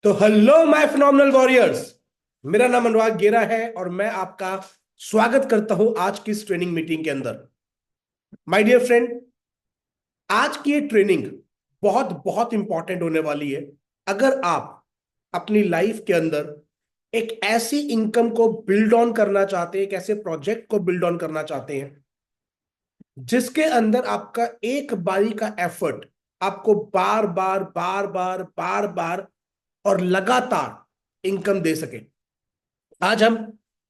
तो hello my phenomenal warriors. मेरा नाम अनुराग गेरा है और मैं आपका स्वागत करता हूं आज की इस ट्रेनिंग मीटिंग के अंदर। माय डियर फ्रेंड, आज की ये ट्रेनिंग बहुत बहुत इंपॉर्टेंट होने वाली है। अगर आप अपनी लाइफ के अंदर एक ऐसी इनकम को बिल्ड ऑन करना चाहते हैं, एक ऐसे प्रोजेक्ट को बिल्ड ऑन करना चाहते हैं जिसके अंदर आपका एक बारी का एफर्ट आपको बार बार बार बार बार बार और लगातार इनकम दे सके। आज हम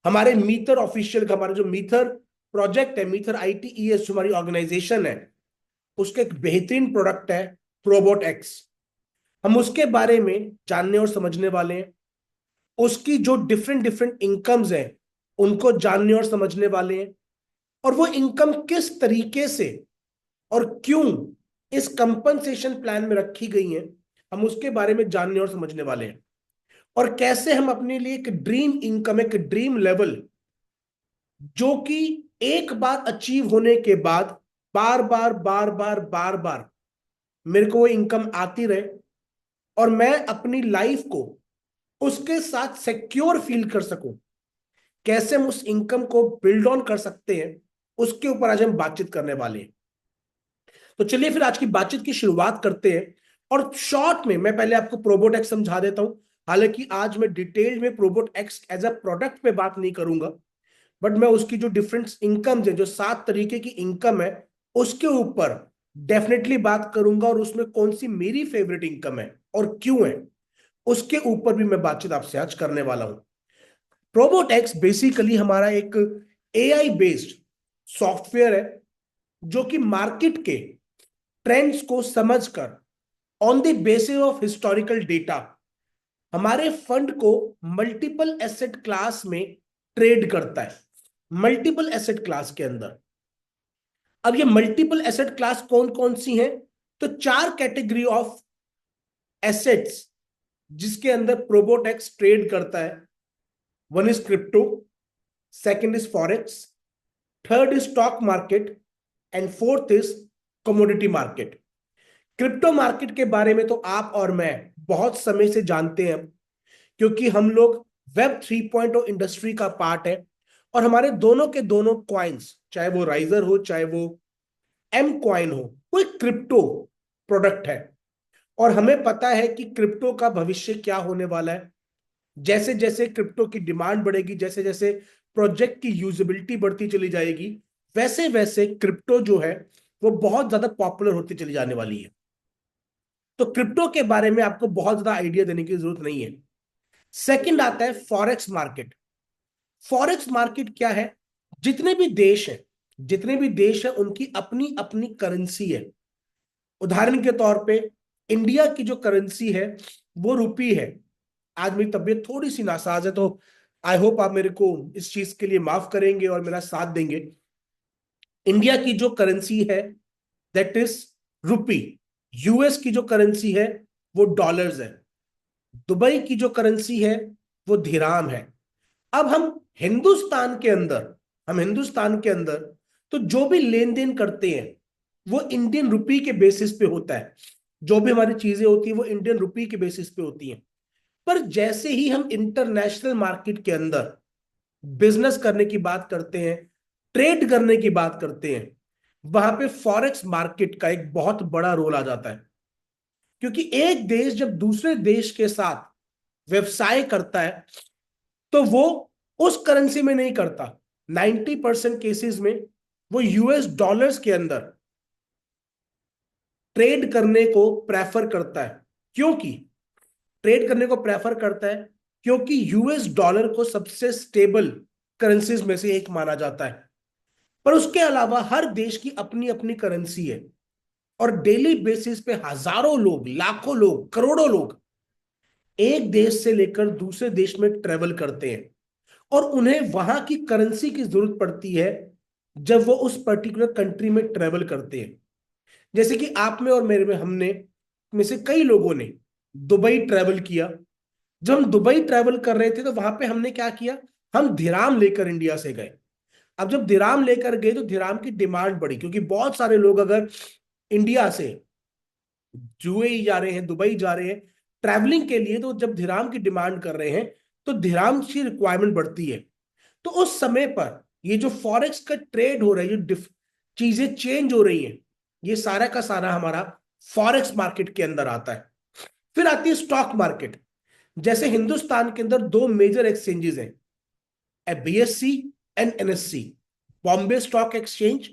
हमारे मीथर ऑफिशियल, हमारे जो मीथर प्रोजेक्ट है, मीथर आईटीईएस जो हमारी ऑर्गेनाइजेशन है, उसके एक बेहतरीन प्रोडक्ट है प्रोबोट एक्स। हम उसके बारे में जानने और समझने वाले हैं। उसकी जो डिफरेंट डिफरेंट इनकम्स हैं उनको जानने और समझने वाले हैं, और वो इनकम किस तरीके से और क्यों इस कंपनसेशन प्लान में रखी गई है, हम उसके बारे में जानने और समझने वाले हैं। और कैसे हम अपने लिए एक ड्रीम इनकम, एक ड्रीम लेवल जो कि एक बार अचीव होने के बाद बार बार बार बार बार बार मेरे को वो इनकम आती रहे और मैं अपनी लाइफ को उसके साथ सिक्योर फील कर सकूं, कैसे हम उस इनकम को बिल्ड ऑन कर सकते हैं, उसके ऊपर आज हम बातचीत करने वाले हैं। तो चलिए फिर आज की बातचीत की शुरुआत करते हैं। और शॉर्ट में मैं पहले आपको प्रोबोट एक्स समझा देता हूं। हालांकि आज मैं डिटेल में प्रोबोट एक्स एज अ प्रोडक्ट पे बात नहीं करूंगा, बट मैं उसकी जो डिफरेंट इनकम है, जो 7 तरीके की इनकम है, उसके ऊपर डेफिनेटली बात करूंगा। और उसमें कौन सी मेरी फेवरेट इनकम है और क्यों है, उसके ऊपर भी मैं बातचीत आपसे आज करने वाला हूं। प्रोबोटेक्स बेसिकली हमारा एक एआई बेस्ड सॉफ्टवेयर है जो कि मार्केट के ट्रेंड्स को समझकर on the basis of historical data हमारे फंड को मल्टीपल एसेट क्लास में ट्रेड करता है। मल्टीपल एसेट क्लास के अंदर, अब ये मल्टीपल एसेट क्लास कौन कौन सी हैं? तो 4 कैटेगरी ऑफ एसेट्स जिसके अंदर प्रोबोटेक्स ट्रेड करता है। One is crypto, second is forex, third is stock market, and fourth is commodity market. Crypto market के बारे में तो आप और मैं बहुत समय से जानते हैं, क्योंकि हम लोग वेब 3.0 इंडस्ट्री का पार्ट है। और हमारे दोनों के दोनों क्वाइंस, चाहे वो राइजर हो चाहे वो एम क्वाइन हो, वो एक क्रिप्टो प्रोडक्ट है। और हमें पता है कि क्रिप्टो का भविष्य क्या होने वाला है। जैसे जैसे क्रिप्टो की डिमांड बढ़ेगी, जैसे जैसे प्रोजेक्ट की यूजेबिलिटी बढ़ती चली जाएगी, वैसे वैसे क्रिप्टो जो है वो बहुत ज्यादा पॉपुलर होती चली जाने वाली है। तो क्रिप्टो के बारे में आपको बहुत ज्यादा आइडिया देने की जरूरत नहीं है। सेकंड आता है फॉरेक्स मार्केट। फॉरेक्स मार्केट क्या है? जितने भी देश हैं, जितने भी देश हैं उनकी अपनी अपनी करेंसी है। उदाहरण के तौर पे इंडिया की जो करेंसी है वो रुपी है। आज मेरी तबीयत थोड़ी सी नासाज है, तो आई होप आप मेरे को इस चीज के लिए माफ करेंगे और मेरा साथ देंगे। इंडिया की जो करेंसी है दैट इज रुपी। यूएस की जो करेंसी है वो डॉलर्स है। दुबई की जो करेंसी है वो दिरहम है। अब हिंदुस्तान के अंदर हम हिंदुस्तान के अंदर तो जो भी लेन देन करते हैं वो इंडियन रुपी के बेसिस पे होता है। जो भी हमारी चीजें होती है वो इंडियन रुपी के बेसिस पे होती हैं। पर जैसे ही हम इंटरनेशनल मार्केट के अंदर बिजनेस करने की बात करते हैं, ट्रेड करने की बात करते हैं, वहां पे फॉरेक्स मार्केट का एक बहुत बड़ा रोल आ जाता है। क्योंकि एक देश जब दूसरे देश के साथ व्यवसाय करता है तो वो उस करेंसी में नहीं करता। 90% केसेस में वो यूएस डॉलर्स के अंदर ट्रेड करने को प्रेफर करता है। क्योंकि ट्रेड करने को प्रेफर करता है क्योंकि यूएस डॉलर को सबसे स्टेबल करेंसीज में से एक माना जाता है। पर उसके अलावा हर देश की अपनी अपनी करेंसी है। और डेली बेसिस पे हजारों लोग, लाखों लोग, करोड़ों लोग एक देश से लेकर दूसरे देश में ट्रेवल करते हैं, और उन्हें वहां की करेंसी की जरूरत पड़ती है जब वो उस पर्टिकुलर कंट्री में ट्रेवल करते हैं। जैसे कि आप में और मेरे में, हमने में से कई लोगों ने दुबई ट्रेवल किया। जब हम दुबई ट्रेवल कर रहे थे तो वहां पे हमने क्या किया, हम दिराम लेकर इंडिया से गए। अब जब दिराम लेकर गए तो दिराम की डिमांड बढ़ी, क्योंकि बहुत सारे लोग अगर इंडिया से यूएई जा रहे हैं, दुबई जा रहे हैं, ट्रैवलिंग के लिए तो जब धीराम की डिमांड कर रहे हैं तो धीराम की रिक्वायरमेंट बढ़ती है। तो उस समय पर ये जो फॉरेक्स का ट्रेड हो रहा है, जो चीजें चेंज हो रही हैं, ये सारा का सारा हमारा फॉरेक्स मार्केट के अंदर आता है। फिर आती है स्टॉक मार्केट। जैसे हिंदुस्तान के अंदर दो मेजर एक्सचेंजेस हैं, BSc and NSC, Bombay stock exchange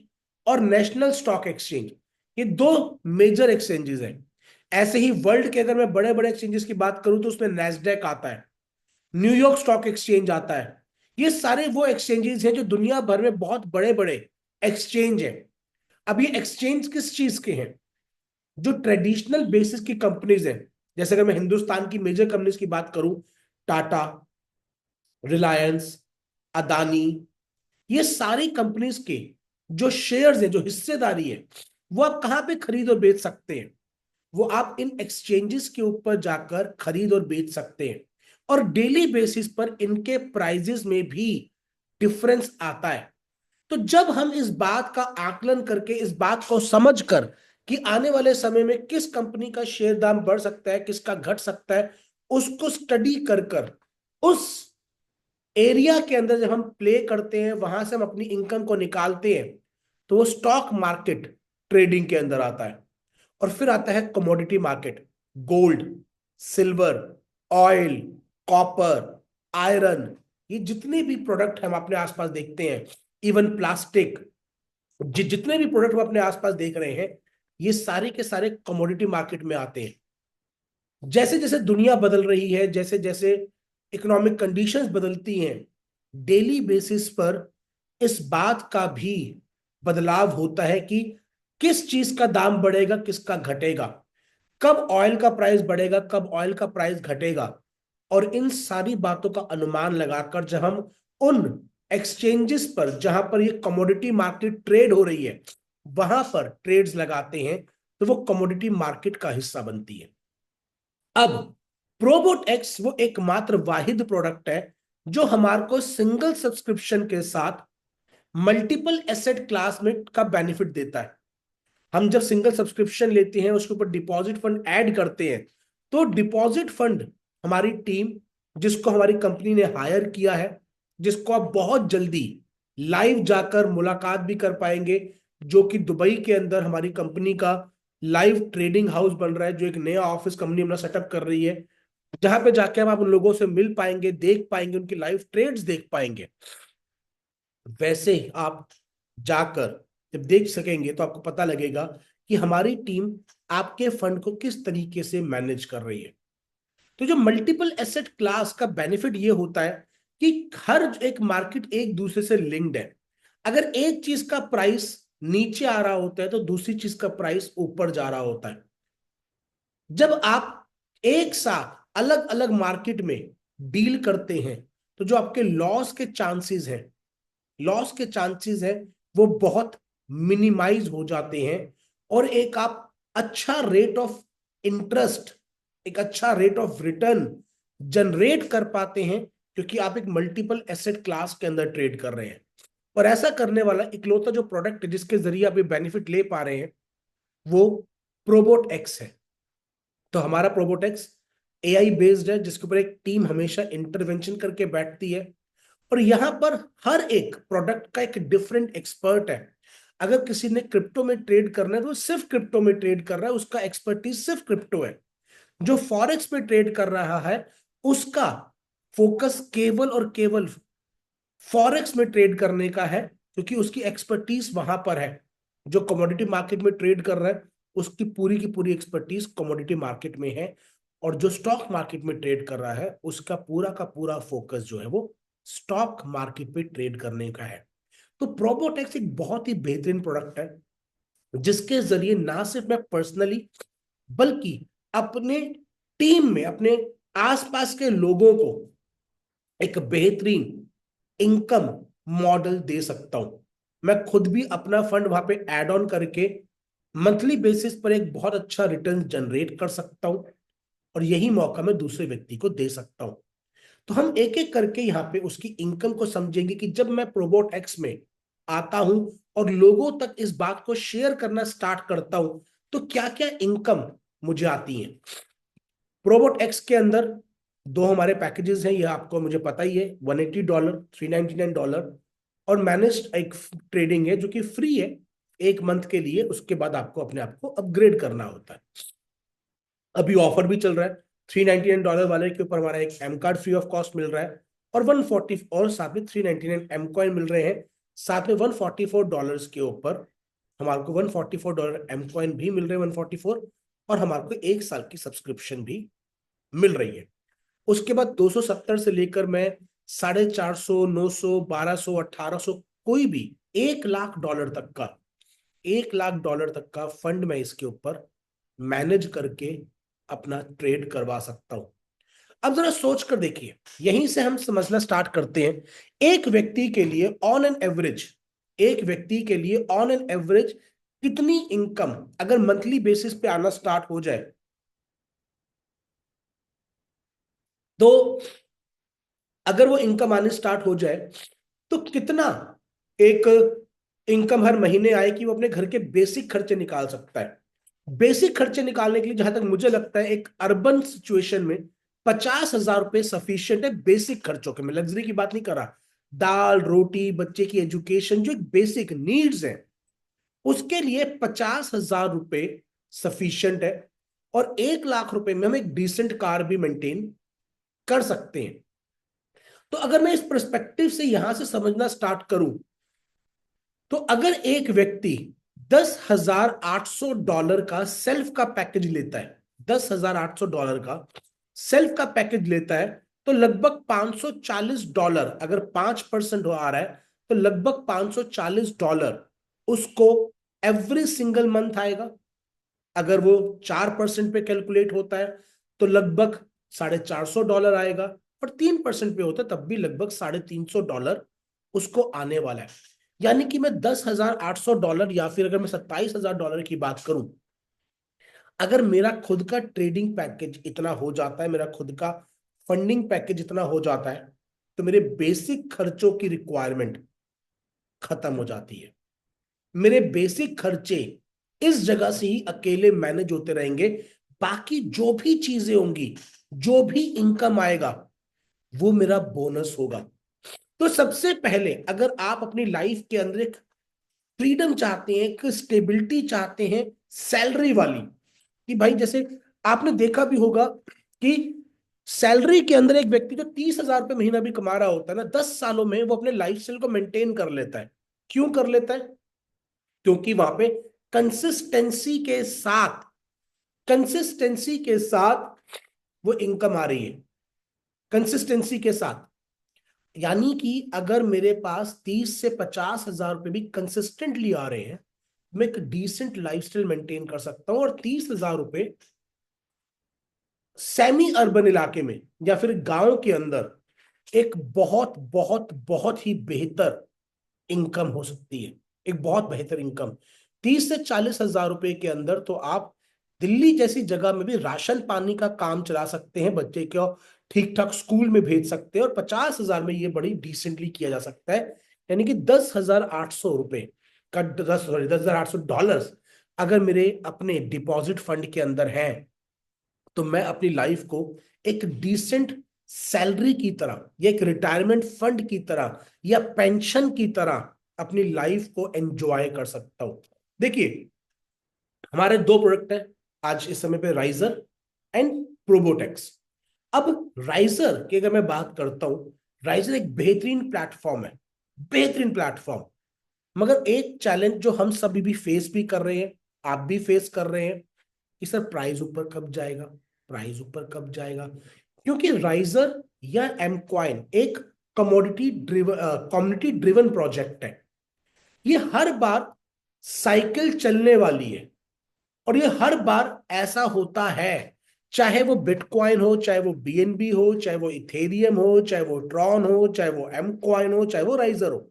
और नेशनल स्टॉक एक्सचेंज। ये दो मेजर एक्सचेंजेस हैं। ऐसे ही वर्ल्ड के अगर मैं बड़े बड़े एक्सचेंजेस की बात करूं तो उसमें नैस्डैक आता है, न्यूयॉर्क स्टॉक एक्सचेंज आता है। ये सारे वो एक्सचेंजेस हैं जो दुनिया भर में बहुत बड़े बड़े एक्सचेंज हैं। अब ये एक्सचेंज किस चीज के हैं? जो ट्रेडिशनल बेसिस की कंपनीज हैं, जैसे अगर मैं हिंदुस्तान की मेजर कंपनीज की बात करूं, टाटा, रिलायंस, अदानी, ये सारी कंपनीज के जो शेयर्स हैं, जो हिस्सेदारी है, वो आप कहां पे खरीद और बेच सकते हैं? वो आप इन एक्सचेंजेस के ऊपर जाकर खरीद और बेच सकते हैं। और डेली बेसिस पर इनके प्राइजेस में भी डिफरेंस आता है। तो जब हम इस बात का आकलन करके, इस बात को समझकर कि आने वाले समय में किस कंपनी का शेयर दाम बढ़ सकता है, किसका घट सकता है, उसको स्टडी कर कर उस एरिया के अंदर जब हम प्ले करते हैं, वहां से हम अपनी इनकम को निकालते हैं, तो वो स्टॉक मार्केट ट्रेडिंग के अंदर आता है। और फिर आता है commodity market. Gold, silver, oil, copper, iron, ये जितने भी प्रोडक्ट हम अपने आसपास देखते हैं, इवन प्लास्टिक, जितने भी प्रोडक्ट हम अपने आसपास देख रहे हैं, ये सारे के सारे कमोडिटी मार्केट में आते हैं। जैसे जैसे दुनिया बदल रही है, जैसे जैसे इकोनॉमिक कंडीशंस बदलती हैं, डेली बेसिस पर इस बात का भी बदलाव होता है कि किस चीज का दाम बढ़ेगा, किसका घटेगा, कब ऑयल का प्राइस बढ़ेगा, कब ऑयल का प्राइस घटेगा। और इन सारी बातों का अनुमान लगाकर जब हम उन एक्सचेंजेस पर जहां पर ये कमोडिटी मार्केट ट्रेड हो रही है, वहां पर ट्रेड्स लगाते हैं, तो वो कमोडिटी मार्केट का हिस्सा बनती है। अब प्रोबोट एक्स वो एकमात्र वाहिद प्रोडक्ट है जो हमारे को सिंगल सब्सक्रिप्शन के साथ मल्टीपल एसेट क्लास में का बेनिफिट देता है। हम जब सिंगल सब्सक्रिप्शन लेते हैं, उसके ऊपर डिपॉजिट फंड ऐड करते हैं, तो डिपॉजिट फंड हमारी टीम, जिसको हमारी कंपनी ने हायर किया है, जिसको आप बहुत जल्दी लाइव जाकर मुलाकात भी कर पाएंगे, जो कि दुबई के अंदर हमारी कंपनी का लाइव ट्रेडिंग हाउस बन रहा है, जो एक नया ऑफिस कंपनी अपना सेटअप कर रही है, जहां पे जाके आप उन लोगों से मिल पाएंगे, देख पाएंगे, उनकी लाइव ट्रेड्स देख पाएंगे। वैसे ही आप जाकर जब देख सकेंगे तो आपको पता लगेगा कि हमारी टीम आपके फंड को किस तरीके से मैनेज कर रही है। तो जो मल्टीपल एसेट क्लास का बेनिफिट ये होता है कि हर एक मार्केट एक दूसरे से लिंक्ड है। अगर एक चीज का प्राइस नीचे आ रहा होता है तो दूसरी चीज का प्राइस ऊपर जा रहा होता है। जब आप एक साथ अलग अलग मार्केट में डील करते हैं, तो जो आपके लॉस के चांसेस हैं वो बहुत मिनिमाइज हो जाते हैं। और एक आप अच्छा रेट ऑफ इंटरेस्ट, एक अच्छा रेट ऑफ रिटर्न जनरेट कर पाते हैं, क्योंकि आप एक मल्टीपल एसेट क्लास के अंदर ट्रेड कर रहे हैं। और ऐसा करने वाला इकलौता जो प्रोडक्ट है जिसके जरिए आप ये बेनिफिट ले पा रहे हैं, वो प्रोबोट एक्स है। तो हमारा प्रोबोट एक्स एआई बेस्ड है, जिसके ऊपर एक टीम हमेशा इंटरवेंशन करके बैठती है। और यहां पर हर एक प्रोडक्ट का एक डिफरेंट एक्सपर्ट है। अगर किसी ने क्रिप्टो में ट्रेड करना है तो वो सिर्फ क्रिप्टो में ट्रेड कर रहा है, उसका एक्सपर्टीज सिर्फ क्रिप्टो है। जो फॉरेक्स में ट्रेड कर रहा है, उसका फोकस केवल और केवल फॉरेक्स में ट्रेड करने का है, क्योंकि उसकी एक्सपर्टीज वहां पर है। जो कमोडिटी मार्केट में ट्रेड कर रहा है, उसकी पूरी की पूरी एक्सपर्टीज कमोडिटी मार्केट में है। और जो स्टॉक मार्केट में ट्रेड कर रहा है, उसका पूरा का पूरा फोकस जो है वो स्टॉक मार्केट पे ट्रेड करने का है। तो प्रोबोटेक्स एक बहुत ही बेहतरीन प्रोडक्ट है, जिसके जरिए ना सिर्फ मैं पर्सनली, बल्कि अपने टीम में अपने आसपास के लोगों को एक बेहतरीन इनकम मॉडल दे सकता हूं। मैं खुद भी अपना फंड वहां पे ऐड ऑन करके मंथली बेसिस पर एक बहुत अच्छा रिटर्न जनरेट कर सकता हूं, और यही मौका मैं दूसरे व्यक्ति को दे सकता हूं। तो हम एक एक करके यहाँ पे उसकी इनकम को समझेंगे कि जब मैं प्रोबोट एक्स में आता हूं और लोगों तक इस बात को शेयर करना स्टार्ट करता हूं, तो क्या क्या इनकम मुझे आती है। प्रोबोट एक्स के अंदर दो हमारे पैकेजेस हैं, ये आपको मुझे पता ही है, $180, $399, और मैनेज्ड एक ट्रेडिंग है जो कि फ्री है 1 मंथ के लिए, उसके बाद आपको अपने आप को अपग्रेड करना होता है। अभी ऑफर भी चल रहा है, $399 वाले के ऊपर हमारा एक M card free of cost मिल रहा है, और 140 और साथ में 399 एम कॉइन मिल रहे हैं, साथ में $144 के ऊपर हमारे को $144 एम कॉइन भी मिल रहे हैं, 144, और हमारे को 1 साल की सब्सक्रिप्शन भी मिल रही है। उसके बाद 270 से लेकर मैं 450, 900, 1200, 1800, कोई भी $1 लाख तक का फंड मैं इसके ऊपर मैनेज करके अपना ट्रेड करवा सकता हूं। अब जरा सोच कर देखिए, यहीं से हम समझना स्टार्ट करते हैं। एक व्यक्ति के लिए ऑन एन एवरेज कितनी इनकम अगर मंथली बेसिस पे आना स्टार्ट हो जाए, तो अगर वो इनकम आने स्टार्ट हो जाए तो कितना एक इनकम हर महीने आए कि वो अपने घर के बेसिक खर्चे निकाल सकता है। बेसिक खर्चे निकालने के लिए जहां तक मुझे लगता है एक अर्बन सिचुएशन में $50,000 सफिशियंट है बेसिक खर्चों के। मैं लग्जरी की बात नहीं कर रहा, दाल रोटी बच्चे की एजुकेशन जो एक बेसिक नीड्स है उसके लिए $50,000 सफिशियंट है, और $1 लाख में हम एक डिसेंट कार भी मेंटेन कर सकते हैं। तो अगर मैं इस पर्सपेक्टिव से यहां से समझना स्टार्ट करूं, तो अगर एक व्यक्ति $10,800 का सेल्फ का पैकेज लेता है, $10,800 का सेल्फ का पैकेज लेता है, तो लगभग $540, अगर 5% आ रहा है तो लगभग $540 उसको एवरी सिंगल मंथ आएगा। अगर वो 4% पे कैलकुलेट होता है तो लगभग $450 आएगा, और 3% पे होता है तब भी लगभग $350 उसको आने वाला है। यानी कि मैं $10,800, या फिर अगर मैं $27,000 की बात करूं, अगर मेरा खुद का ट्रेडिंग पैकेज इतना हो जाता है, मेरा खुद का फंडिंग पैकेज इतना हो जाता है, तो मेरे बेसिक खर्चों की रिक्वायरमेंट खत्म हो जाती है। मेरे बेसिक खर्चे इस जगह से ही अकेले मैनेज होते रहेंगे, बाकी जो भी चीजें होंगी, जो भी इनकम आएगा, वो मेरा बोनस होगा। तो सबसे पहले अगर आप अपनी लाइफ के अंदर एक फ्रीडम चाहते हैं, एक स्टेबिलिटी चाहते हैं सैलरी वाली, कि भाई जैसे आपने देखा भी होगा कि सैलरी के अंदर एक व्यक्ति जो $30,000 महीना भी कमा रहा होता है ना, 10 सालों में वो अपने लाइफस्टाइल को मेंटेन कर लेता है। क्यों कर लेता है? क्योंकि वहां पे कंसिस्टेंसी के साथ कंसिस्टेंसी के साथ वो इनकम आ रही है, कंसिस्टेंसी के साथ। यानी कि अगर मेरे पास 30 से 50 हजार भी कंसिस्टेंटली आ रहे हैं, मैं एक डिसेंट लाइफस्टाइल मेंटेन कर सकता हूं, और $30,000 सेमी अर्बन इलाके में या फिर गांव के अंदर एक बहुत बहुत बहुत ही बेहतर इनकम हो सकती है। एक बहुत बेहतर इनकम 30 से 40 हजार के अंदर तो आप दिल्ली जैसी जगह में भी राशन पानी का काम चला सकते हैं, बच्चे को ठीक ठाक स्कूल में भेज सकते हैं, और 50,000 में ये बड़ी डिसेंटली किया जा सकता है। यानी कि $10,800 का 10,800 अगर मेरे अपने डिपॉजिट फंड के अंदर है, तो मैं अपनी लाइफ को एक डिसेंट सैलरी की तरह या एक रिटायरमेंट फंड की तरह या पेंशन की तरह अपनी लाइफ को एंजॉय कर सकता हूं। देखिए, हमारे दो प्रोडक्ट हैं आज इस समय पे, राइजर एंड प्रोबोटेक्स। अब राइजर की अगर मैं बात करता हूं, राइजर एक बेहतरीन प्लेटफॉर्म है, बेहतरीन प्लेटफॉर्म। मगर एक चैलेंज जो हम सभी भी फेस भी कर रहे हैं, आप भी फेस कर रहे हैं, कि सर प्राइस ऊपर कब जाएगा, प्राइस ऊपर कब जाएगा। क्योंकि राइजर या एमकॉइन एक कम्युनिटी ड्रिवन प्रोजेक्ट है। ये हर बार साइकिल चलने वाली है, और ये हर बार ऐसा होता है, चाहे वो बिटकॉइन हो, चाहे वो बीएनबी हो, चाहे वो इथेरियम हो, चाहे वो ट्रॉन हो, चाहे वो एमकॉइन हो, चाहे वो राइजर हो।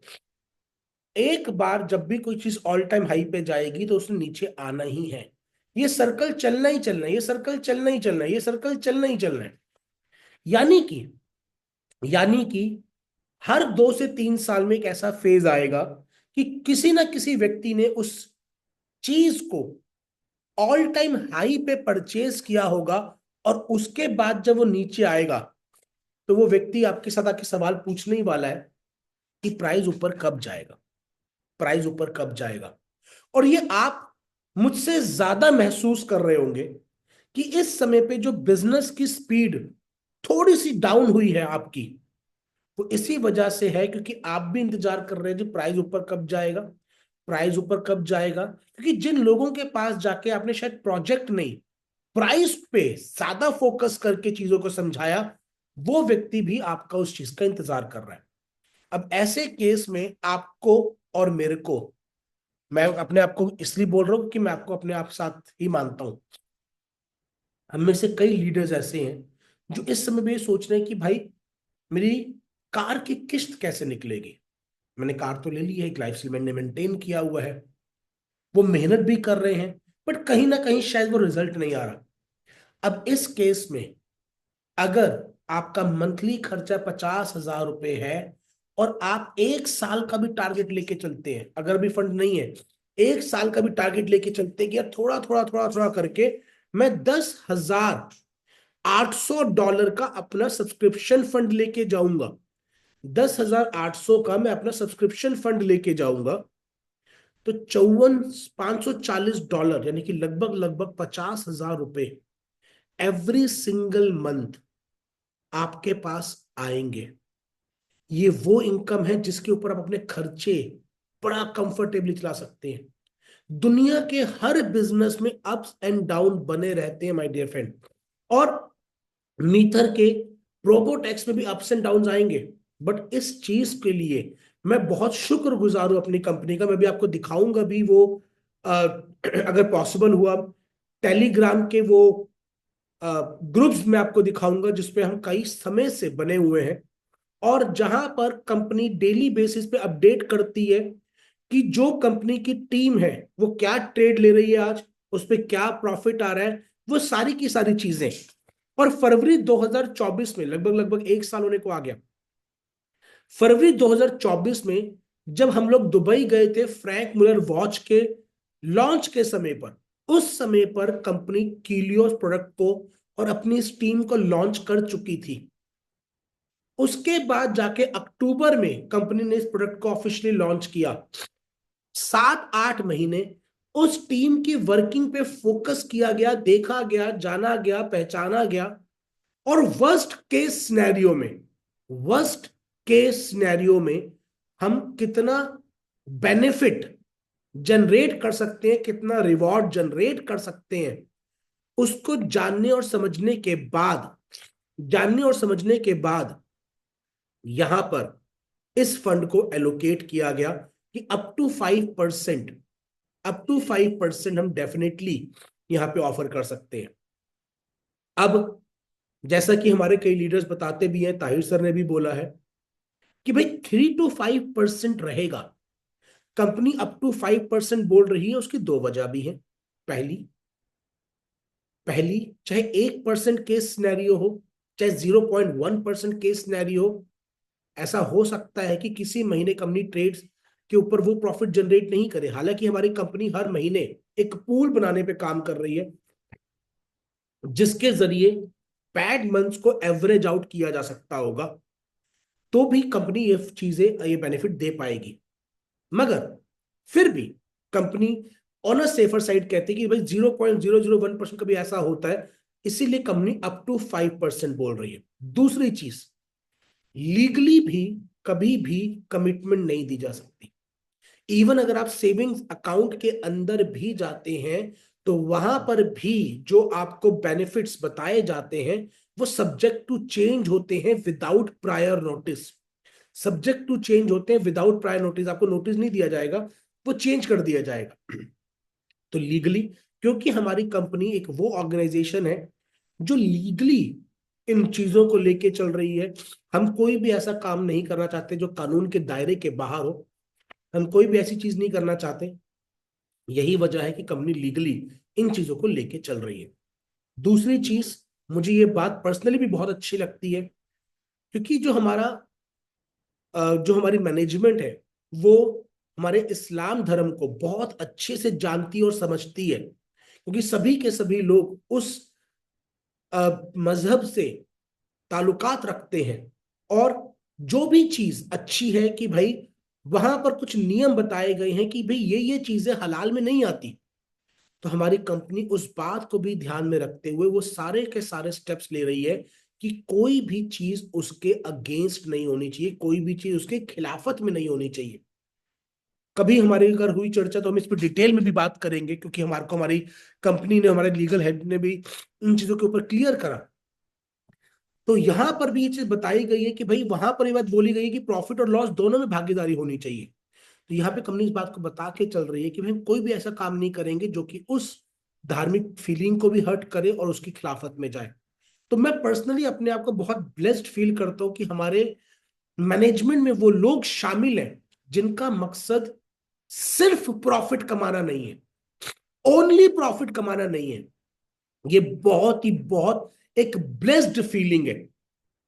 एक बार जब भी कोई चीज ऑल टाइम हाई पे जाएगी तो उसने नीचे आना ही है। ये सर्कल चलना ही चलना है, ये सर्कल चलना ही चलना है, ये सर्कल चलना ही चलना है। यानी कि यानी कि हर 2 से 3 साल में एक ऐसा फेज आएगा कि किसी ना किसी व्यक्ति ने उस चीज को ऑल टाइम हाई पे परचेज किया होगा, और उसके बाद जब वो नीचे आएगा तो वो व्यक्ति आपके साथ आके सवाल पूछने ही वाला है कि प्राइस ऊपर कब जाएगा, प्राइस ऊपर कब जाएगा। और ये आप मुझसे ज्यादा महसूस कर रहे होंगे कि इस समय पे जो बिजनेस की स्पीड थोड़ी सी डाउन हुई है आपकी, वो इसी वजह से है क्योंकि आप भी इंतजार कर रहे हैं कि प्राइस ऊपर कब जाएगा, प्राइस ऊपर कब जाएगा। क्योंकि जिन लोगों के पास जाके आपने शायद प्रोजेक्ट नहीं, प्राइस पे ज्यादा फोकस करके चीजों को समझाया, वो व्यक्ति भी आपका उस चीज का इंतजार कर रहा है। अब ऐसे केस में आपको और मेरे को, मैं अपने आप को इसलिए बोल रहा हूं कि मैं आपको अपने आप साथ ही मानता हूं, हम में से कई लीडर्स ऐसे हैं जो इस समय भी ये सोच रहे हैं कि भाई मेरी कार की किस्त कैसे निकलेगी। मैंने कार तो ले ली है, एक लाइफ मैंने मेंटेन किया हुआ है, वो मेहनत भी कर रहे हैं, बट कहीं ना कहीं शायद वो रिजल्ट नहीं आ रहा। अब इस केस में अगर आपका मंथली खर्चा 50,000 रुपए है और आप एक साल का भी टारगेट लेके चलते हैं, अगर भी फंड नहीं है, एक साल का भी टारगेट लेके चलते हैं कि यार थोड़ा थोड़ा थोड़ा थोड़ा करके मैं $10,800 का अपना सब्सक्रिप्शन फंड लेके जाऊंगा, 10,800 का मैं अपना सब्सक्रिप्शन फंड लेके जाऊंगा, तो 540 डॉलर यानी कि लगभग लगभग 50,000 रुपए एवरी सिंगल मंथ आपके पास आएंगे। ये वो इनकम है जिसके ऊपर आप अपने खर्चे बड़ा कंफर्टेबली चला सकते हैं। दुनिया के हर बिजनेस में अप्स एंड डाउन बने रहते हैं माय डियर फ्रेंड, और मीथर के प्रोबोटेक्स में भी अप्स एंड डाउन आएंगे। बट इस चीज के लिए मैं बहुत शुक्रगुजार हूं अपनी कंपनी का। मैं भी आपको दिखाऊंगा भी वो अगर पॉसिबल हुआ टेलीग्राम के वो ग्रुप्स में आपको दिखाऊंगा जिसपे हम कई समय से बने हुए हैं, और जहां पर कंपनी डेली बेसिस पे अपडेट करती है कि जो कंपनी की टीम है वो क्या ट्रेड ले रही है, आज उस पर क्या प्रॉफिट आ रहा है, वो सारी की सारी चीजें। और फरवरी 2024 में, लगभग लगभग एक साल होने को आ गया, फरवरी 2024 में जब हम लोग दुबई गए थे फ्रैंक मुलर वॉच के लॉन्च के समय पर, उस समय पर कंपनी कीलियोस प्रोडक्ट को और अपनी इस टीम को लॉन्च कर चुकी थी। उसके बाद जाके अक्टूबर में कंपनी ने इस प्रोडक्ट को ऑफिशियली लॉन्च किया। 7-8 महीने उस टीम की वर्किंग पे फोकस किया गया, देखा गया, जाना गया, पहचाना गया, और वर्स्ट केस सिनेरियो में हम कितना बेनिफिट जनरेट कर सकते हैं, कितना रिवॉर्ड जनरेट कर सकते हैं, उसको जानने और समझने के बाद यहां पर इस फंड को एलोकेट किया गया कि अप टू 5% हम डेफिनेटली यहां पे ऑफर कर सकते हैं। अब जैसा कि हमारे कई लीडर्स बताते भी हैं, ताहिर सर ने भी बोला है कि भाई 3 to 5% रहेगा। कंपनी अप टू 5% बोल रही है, उसकी दो वजह भी है। पहली पहली चाहे 1% केस सिनेरियो हो, चाहे 0.1% केस सिनेरियो हो, ऐसा हो सकता है कि किसी महीने कंपनी ट्रेड्स के ऊपर वो प्रॉफिट जनरेट नहीं करे। हालांकि हमारी कंपनी हर महीने एक पूल बनाने पे काम कर रही है जिसके जरिए बैड मंथ्स को एवरेज आउट किया जा सकता होगा, तो भी कंपनी ये बेनिफिट दे पाएगी। मगर फिर भी company on a safer side कहती है कि भाई 0.001% कभी ऐसा होता है, इसीलिए कंपनी अप टू 5% बोल रही है। दूसरी चीज, लीगली भी कभी भी कमिटमेंट नहीं दी जा सकती। इवन अगर आप सेविंग्स अकाउंट के अंदर भी जाते हैं तो वहां पर भी जो आपको बेनिफिट्स बताए जाते हैं वो सब्जेक्ट टू चेंज होते हैं without prior notice. Subject to change होते हैं विदाउट प्रायर नोटिस, आपको नोटिस नहीं दिया जाएगा, वो चेंज कर दिया जाएगा। तो लीगली, क्योंकि हमारी कंपनी एक वो ऑर्गेनाइजेशन है जो लीगली इन चीजों को लेके चल रही है, हम कोई भी ऐसा काम नहीं करना चाहते जो कानून के दायरे के बाहर हो, हम कोई भी ऐसी चीज नहीं करना चाहते। यही वजह है कि कंपनी लीगली इन चीजों को लेके चल रही है। दूसरी चीज, मुझे ये बात पर्सनली भी बहुत अच्छी लगती है क्योंकि जो हमारी मैनेजमेंट है वो हमारे इस्लाम धर्म को बहुत अच्छे से जानती और समझती है, क्योंकि सभी के सभी लोग उस मजहब से ताल्लुकात रखते हैं, और जो भी चीज अच्छी है कि भाई वहां पर कुछ नियम बताए गए हैं कि भाई ये चीजें हलाल में नहीं आती, तो हमारी कंपनी उस बात को भी ध्यान में रखते हुए वो सारे के सारे स्टेप्स ले रही है कि कोई भी चीज उसके अगेंस्ट नहीं होनी चाहिए, कोई भी चीज उसके खिलाफत में नहीं होनी चाहिए। कभी हमारे अगर हुई चर्चा तो हम इस पर डिटेल में भी बात करेंगे, क्योंकि हमारे को हमारी कंपनी ने, हमारे लीगल हेड ने भी इन चीजों के ऊपर क्लियर करा। तो यहां पर भी ये चीज बताई गई है कि भाई वहां पर ये बात बोली गई है कि प्रॉफिट और लॉस दोनों में भागीदारी होनी चाहिए। तो यहाँ पे कंपनी इस बात को बता के चल रही है कि भाई कोई भी ऐसा काम नहीं करेंगे जो कि उस धार्मिक फीलिंग को भी हर्ट करे और उसकी खिलाफत में जाए। तो मैं पर्सनली अपने आप को बहुत ब्लेस्ड फील करता हूँ कि हमारे मैनेजमेंट में वो लोग शामिल हैं जिनका मकसद सिर्फ प्रॉफिट कमाना नहीं है, ओनली प्रॉफिट कमाना नहीं है। ये बहुत ही बहुत एक ब्लेस्ड फीलिंग है,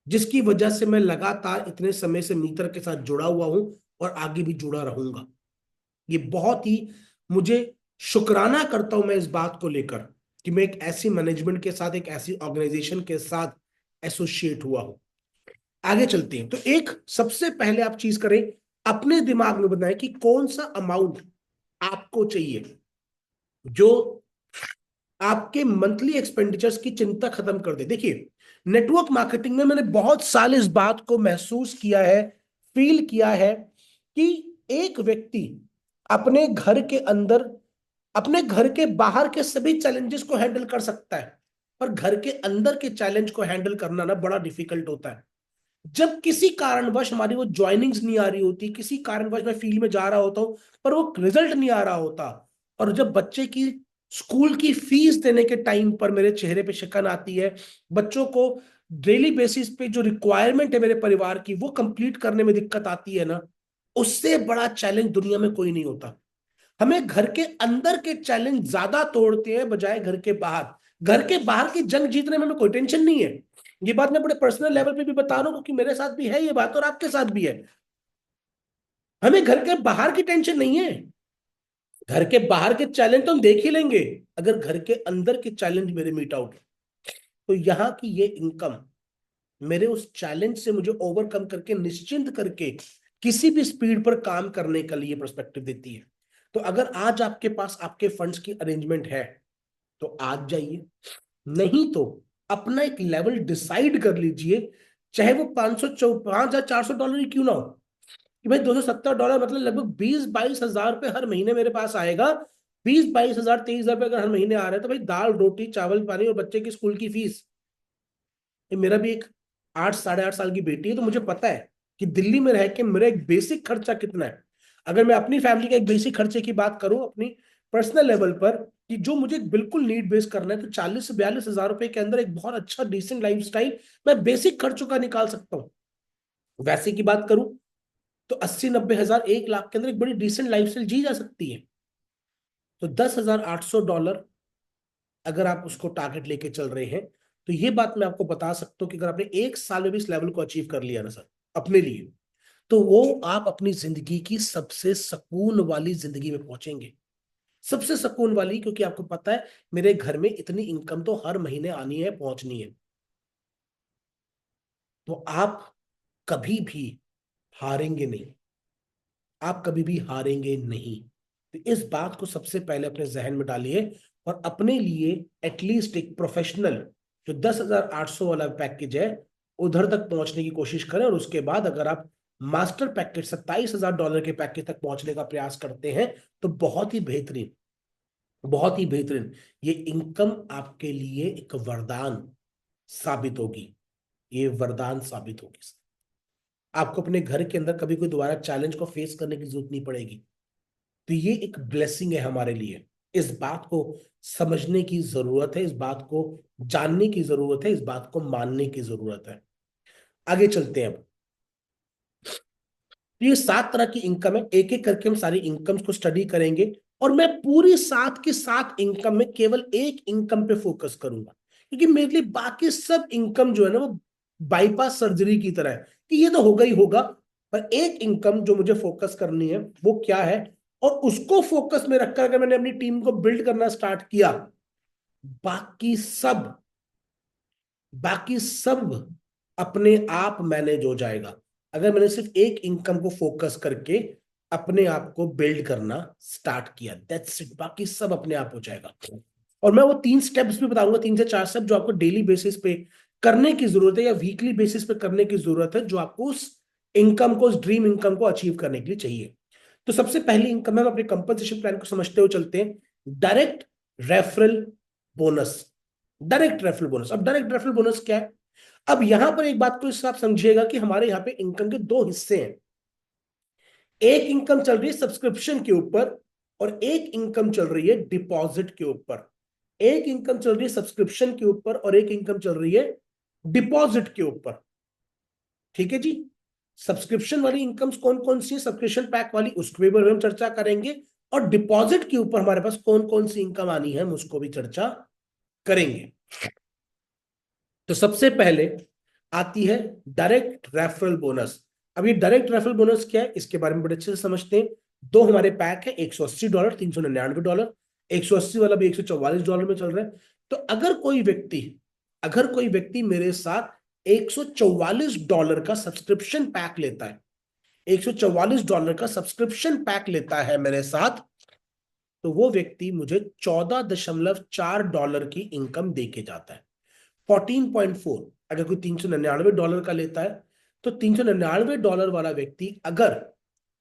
जिसकी वजह से मैं लगातार इतने समय से मीटर के साथ जुड़ा हुआ हूं और आगे भी जुड़ा रहूंगा। ये बहुत ही मुझे शुक्राना करता हूं मैं इस बात को लेकर कि मैं एक ऐसी मैनेजमेंट के साथ, एक ऐसी ऑर्गेनाइजेशन के साथ एसोसिएट हुआ हूं। आगे चलते हैं। तो एक सबसे पहले आप चीज करें, अपने दिमाग में बनाएं कि कौन सा अमाउंट आपको चाहिए जो आपके मंथली एक्सपेंडिचर्स की चिंता खत्म कर दे। देखिए, नेटवर्क मार्केटिंग में मैंने बहुत साल इस बात को महसूस किया है, फील किया है कि एक व्यक्ति अपने घर के अंदर, अपने घर के बाहर के सभी चैलेंजेस को हैंडल कर सकता है, पर घर के अंदर के चैलेंज को हैंडल करना ना बड़ा डिफिकल्ट होता है। जब किसी कारणवश हमारी वो ज्वाइनिंग्स नहीं आ रही होती, किसी कारणवश मैं फील्ड में जा रहा होता हूं पर वो रिजल्ट नहीं आ रहा होता, और जब बच्चे की स्कूल की फीस देने के टाइम पर मेरे चेहरे पे शिकन आती है, बच्चों को डेली बेसिस पे जो रिक्वायरमेंट है मेरे परिवार की वो कंप्लीट करने में दिक्कत आती है ना, उससे बड़ा चैलेंज दुनिया में कोई नहीं होता। हमें घर के अंदर के चैलेंज ज्यादा तोड़ते हैं बजाय घर के बाहर। घर के बाहर की जंग जीतने में हमें कोई टेंशन नहीं है। ये बात मैं बड़े पर्सनल लेवल पे भी बता रहा हूं, क्योंकि मेरे साथ भी है ये बात और आपके साथ भी है। हमें घर के बाहर की टेंशन नहीं है। घर के बाहर के चैलेंज तो हम देख ही लेंगे, अगर घर के अंदर के चैलेंज मेरे मीट आउट है तो यहाँ की ये इनकम मेरे उस चैलेंज से मुझे ओवरकम करके, निश्चिंत करके किसी भी स्पीड पर काम करने का लिए पर्सपेक्टिव देती है। तो अगर आज आपके पास आपके फंड्स की अरेंजमेंट है तो आज जाइए, नहीं तो अपना एक लेवल डिसाइड कर लीजिए, चाहे वो 5,400 डॉलर ही क्यों ना हो, कि भाई $270 मतलब लगभग 20-22 हजार रुपए हर महीने मेरे पास आएगा। 20-22 हजार, 23 हजार रुपए अगर हर महीने आ रहे हैं तो भाई दाल रोटी चावल पानी और बच्चे की स्कूल की फीस। मेरा भी एक 8 साढ़े 8 साल की बेटी है, तो मुझे पता है कि दिल्ली में रह के मेरा एक बेसिक खर्चा कितना है। अगर मैं अपनी फैमिली का एक बेसिक खर्चे की बात करूं अपनी पर्सनल लेवल पर, कि जो मुझे बिल्कुल नीड बेस करना है, तो 40 से 42 हजार रुपए के अंदर एक बहुत अच्छा डिसेंट लाइफस्टाइल मैं बेसिक खर्चों का निकाल सकता हूँ। वैसे की बात करूं तो 80-90 हजार, 1 लाख के अंदर एक बड़ी डिसेंट लाइफस्टाइल जी जा सकती है। तो $10,800 अगर आप उसको टारगेट लेके चल रहे हैं, तो ये बात मैं आपको बता सकता हूं कि अगर आपने 1 साल में भी इस लेवल को अचीव कर लिया ना सर अपने लिए, तो वो आप अपनी जिंदगी की सबसे सुकून वाली जिंदगी में पहुंचेंगे। सबसे सुकून वाली, क्योंकि आपको पता है मेरे घर में इतनी इनकम तो हर महीने आनी है, पहुंचनी है। तो आप कभी भी हारेंगे नहीं, आप कभी भी हारेंगे नहीं। तो इस बात को सबसे पहले अपने जहन में डालिए और अपने लिए एटलीस्ट एक प्रोफेशनल जो 10,800 वाला पैकेज है उधर तक पहुंचने की कोशिश करें, और उसके बाद अगर आप मास्टर पैकेज $27,000 के पैकेज तक पहुंचने का प्रयास करते हैं तो बहुत ही बेहतरीन, बहुत ही बेहतरीन। ये इनकम आपके लिए एक वरदान साबित होगी, ये वरदान साबित होगी। आपको अपने घर के अंदर कभी कोई दोबारा चैलेंज को फेस करने की जरूरत नहीं पड़ेगी। तो ये एक ब्लेसिंग है हमारे लिए। इस बात को समझने की जरूरत है, इस बात को जानने की जरूरत है, इस बात को मानने की जरूरत है। आगे चलते हैं। अब तो ये 7 तरह की इनकम है, एक एक करके हम सारी इनकम्स को स्टडी करेंगे, और मैं पूरी 7 की 7 इनकम में केवल एक इनकम पे फोकस करूंगा, क्योंकि मेरे लिए बाकी सब इनकम जो है ना वो बाईपास सर्जरी की तरह है कि ये तो होगा ही होगा। पर एक इनकम जो मुझे फोकस करनी है वो क्या है, और उसको फोकस में रखकर अगर मैंने अपनी टीम को बिल्ड करना स्टार्ट किया, बाकी सब बाकी सब अपने आप मैनेज हो जाएगा अगर मैंने सिर्फ एक इनकम को फोकस करके अपने आप को बिल्ड करना स्टार्ट किया। दैट्स इट, बाकी सब अपने आप हो जाएगा। और मैं वो 3 स्टेप्स भी बताऊंगा, 3 से 4 स्टेप जो आपको डेली बेसिस पे करने की जरूरत है या वीकली बेसिस पे करने की जरूरत है, जो आपको उस इनकम को, उस ड्रीम इनकम को अचीव करने के लिए चाहिए। तो सबसे पहली इनकम है, हम अपने कंपनसेशन प्लान को समझते हुए चलते हैं। Direct referral bonus. Direct referral bonus, अब डायरेक्ट रेफरल बोनस क्या है? अब यहां पर एक बात को इस आप समझिएगा कि हमारे यहाँ पे इनकम के 2 हिस्से हैं। एक इनकम चल रही है सब्सक्रिप्शन के ऊपर और एक इनकम चल रही है डिपॉजिट के ऊपर। एक इनकम चल रही है सब्सक्रिप्शन के ऊपर और एक इनकम चल रही है डिपॉजिट के ऊपर। ठीक है जी। सब्सक्रिप्शन वाली इनकम्स कौन कौन सी है, सब्सक्रिप्शन पैक वाली, उसके ऊपर हम चर्चा करेंगे। और डिपॉजिट के ऊपर हमारे पास कौन कौन सी इनकम आनी है, हम उसको भी चर्चा करेंगे। तो सबसे पहले आती है डायरेक्ट रेफरल बोनस। अब ये डायरेक्ट रेफरल बोनस क्या है, इसके बारे में बड़े अच्छे से समझते हैं। दो हमारे पैक है, $180, $399। $180 वाला भी $144 में चल रहा है। तो अगर कोई व्यक्ति मेरे साथ $144 का सब्सक्रिप्शन पैक लेता है, $144 का सब्सक्रिप्शन पैक लेता है मेरे साथ, तो वो व्यक्ति मुझे $14.4 की इनकम देके जाता है। 14.4। अगर कोई $399 का लेता है, तो $399 वाला व्यक्ति अगर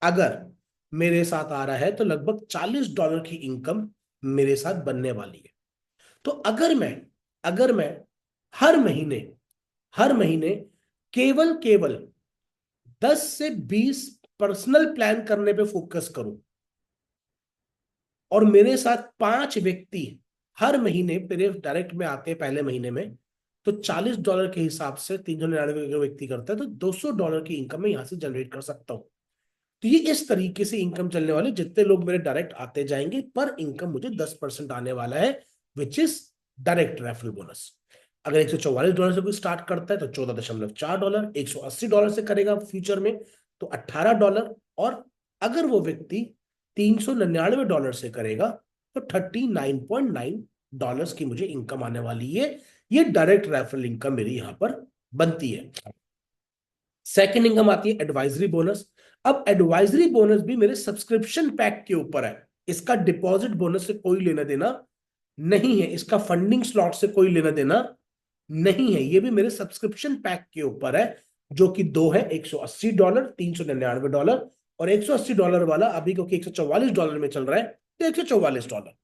अगर मेरे साथ आ रहा है तो लगभग $40 की इनकम मेरे साथ बनने वाली है। तो अगर मैं हर महीने केवल केवल 10 से 20 पर्सनल प्लान करने पे फोकस करूं और मेरे साथ 5 व्यक्ति हर महीने मेरे डायरेक्ट में आते हैं पहले महीने में, तो $40 के हिसाब से 399 का व्यक्ति करता है तो $200 की इनकम मैं यहां से जनरेट कर सकता हूं। तो ये इस तरीके से इनकम चलने वाले, जितने लोग मेरे डायरेक्ट आते जाएंगे पर इनकम मुझे 10% आने वाला है, which is direct referral bonus. अगर $144 से कोई स्टार्ट करता है तो $14.4, $180 से करेगा फ्यूचर में तो $18। और अगर वो व्यक्ति $399 से करेगा तो $39.9 की मुझे इनकम आने वाली है। ये डायरेक्ट रेफरल इनकम मेरी यहां पर बनती है। सेकेंड इनकम आती है एडवाइजरी बोनस। अब एडवाइजरी बोनस भी मेरे सब्सक्रिप्शन पैक के ऊपर है। इसका डिपॉजिट बोनस से कोई लेना देना नहीं है, इसका फंडिंग स्लॉट से कोई लेना देना नहीं है। ये भी मेरे सब्सक्रिप्शन पैक के ऊपर है, जो कि दो है, $180, $399। और $180 वाला अभी क्योंकि $144 में चल रहा है तो $144,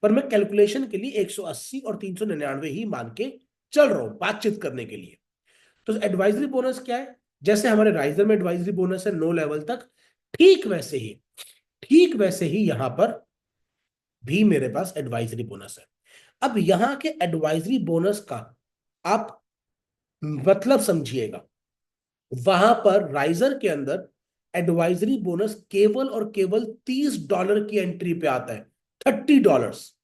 पर मैं कैलकुलेशन के लिए 180 और 399 ही मान के चल रहा हूं बातचीत करने के लिए। तो एडवाइजरी बोनस क्या है? जैसे हमारे राइजर में एडवाइजरी बोनस है 9 लेवल तक, ठीक वैसे ही यहां पर भी मेरे पास एडवाइजरी बोनस है। अब यहां के एडवाइजरी बोनस का आप मतलब समझिएगा। वहां पर राइजर के अंदर एडवाइजरी बोनस केवल और केवल $30 की एंट्री पे आता है। $30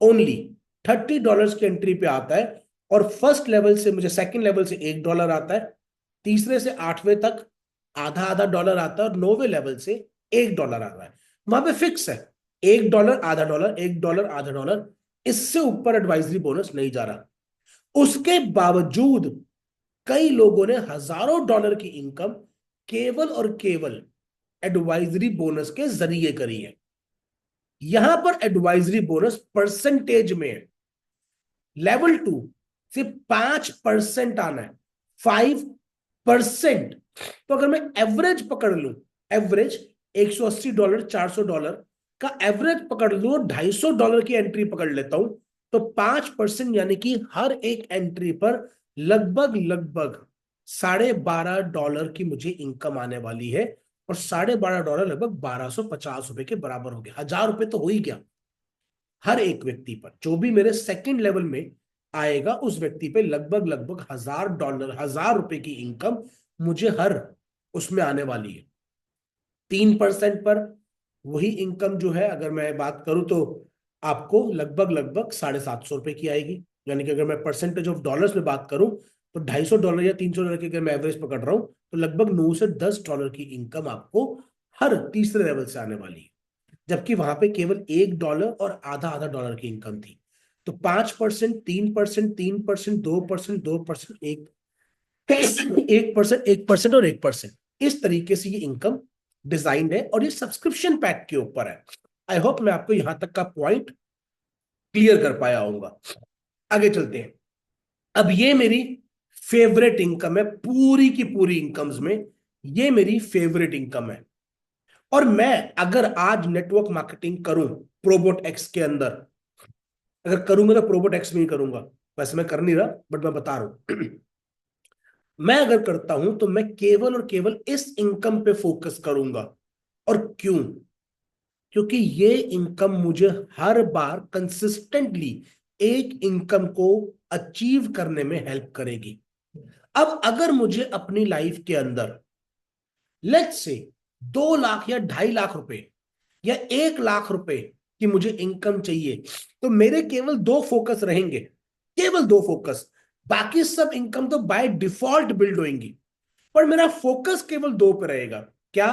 ओनली, $30 की एंट्री पे आता है। और फर्स्ट लेवल से मुझे सेकंड लेवल से $1 आता है, तीसरे से 8वें तक आधा आधा डॉलर आता है और 9वें लेवल से $1 आता है। वहां पे फिक्स है $1 आधा डॉलर, $1 आधा डॉलर, इससे ऊपर एडवाइजरी बोनस नहीं जा रहा। उसके बावजूद कई लोगों ने हजारों डॉलर की इनकम केवल और केवल एडवाइजरी बोनस के जरिए करी है। यहां पर एडवाइजरी बोनस परसेंटेज में है। लेवल 2 सिर्फ 5% आना है, 5%। तो अगर मैं एवरेज पकड़ लूं, एवरेज $180, $400 का एवरेज पकड़ लूं, $250 की एंट्री पकड़ लेता हूं, तो 5% यानी कि हर एक एंट्री पर लगभग लगभग $12.5 की मुझे इनकम आने वाली है। और $12.5 लगभग ₹1250 के बराबर हो गया, $1000 तो हो ही गया हर एक व्यक्ति पर। जो भी मेरे सेकंड लेवल में आएगा उस व्यक्ति पे लगभग लगभग $1000, $1000 की इनकम मुझे हर उसमें आने वाली है। 3% पर वही इनकम जो है, अगर मैं बात करूं तो आपको लगभग लगभग $750 की आएगी। यानी कि अगर मैं परसेंटेज ऑफ डॉलर्स में बात करूं तो $250 या $300 की अगर मैं एवरेज पकड़ रहा हूं तो लगभग $9 से $10 की इनकम आपको हर तीसरे लेवल से आने वाली है। जबकि वहां पे केवल $1 और आधा आधा डॉलर की इनकम थी। तो 5%, 3%, 3%, 2%, 2%, 1%, 1% और 1%, इस तरीके से ये इनकम डिजाइंड है और ये सब्सक्रिप्शन पैक के ऊपर है। आई होप मैं आपको यहां तक का पॉइंट क्लियर कर पाया होगा। आगे चलते हैं। अब ये मेरी फेवरेट इनकम है, पूरी की पूरी इनकम्स में ये मेरी फेवरेट इनकम है। और मैं अगर आज नेटवर्क मार्केटिंग करूं प्रोबोट एक्स के अंदर, अगर करूंगा तो प्रोबोट एक्स में ही करूंगा, वैसे मैं कर नहीं रहा बट मैं बता रहा हूं। मैं अगर करता हूं तो मैं केवल और केवल इस इनकम पे फोकस करूंगा। और क्यों? क्योंकि ये इनकम मुझे हर बार कंसिस्टेंटली एक इनकम को अचीव करने में हेल्प करेगी। अब अगर मुझे अपनी लाइफ के अंदर लेट्स से 2 लाख या 2.5 लाख रुपए या 1 लाख रुपए की मुझे इनकम चाहिए, तो मेरे केवल दो फोकस रहेंगे, केवल दो फोकस। बाकी सब इनकम तो बाय डिफॉल्ट बिल्ड होंगी, पर मेरा फोकस केवल दो पे रहेगा। क्या?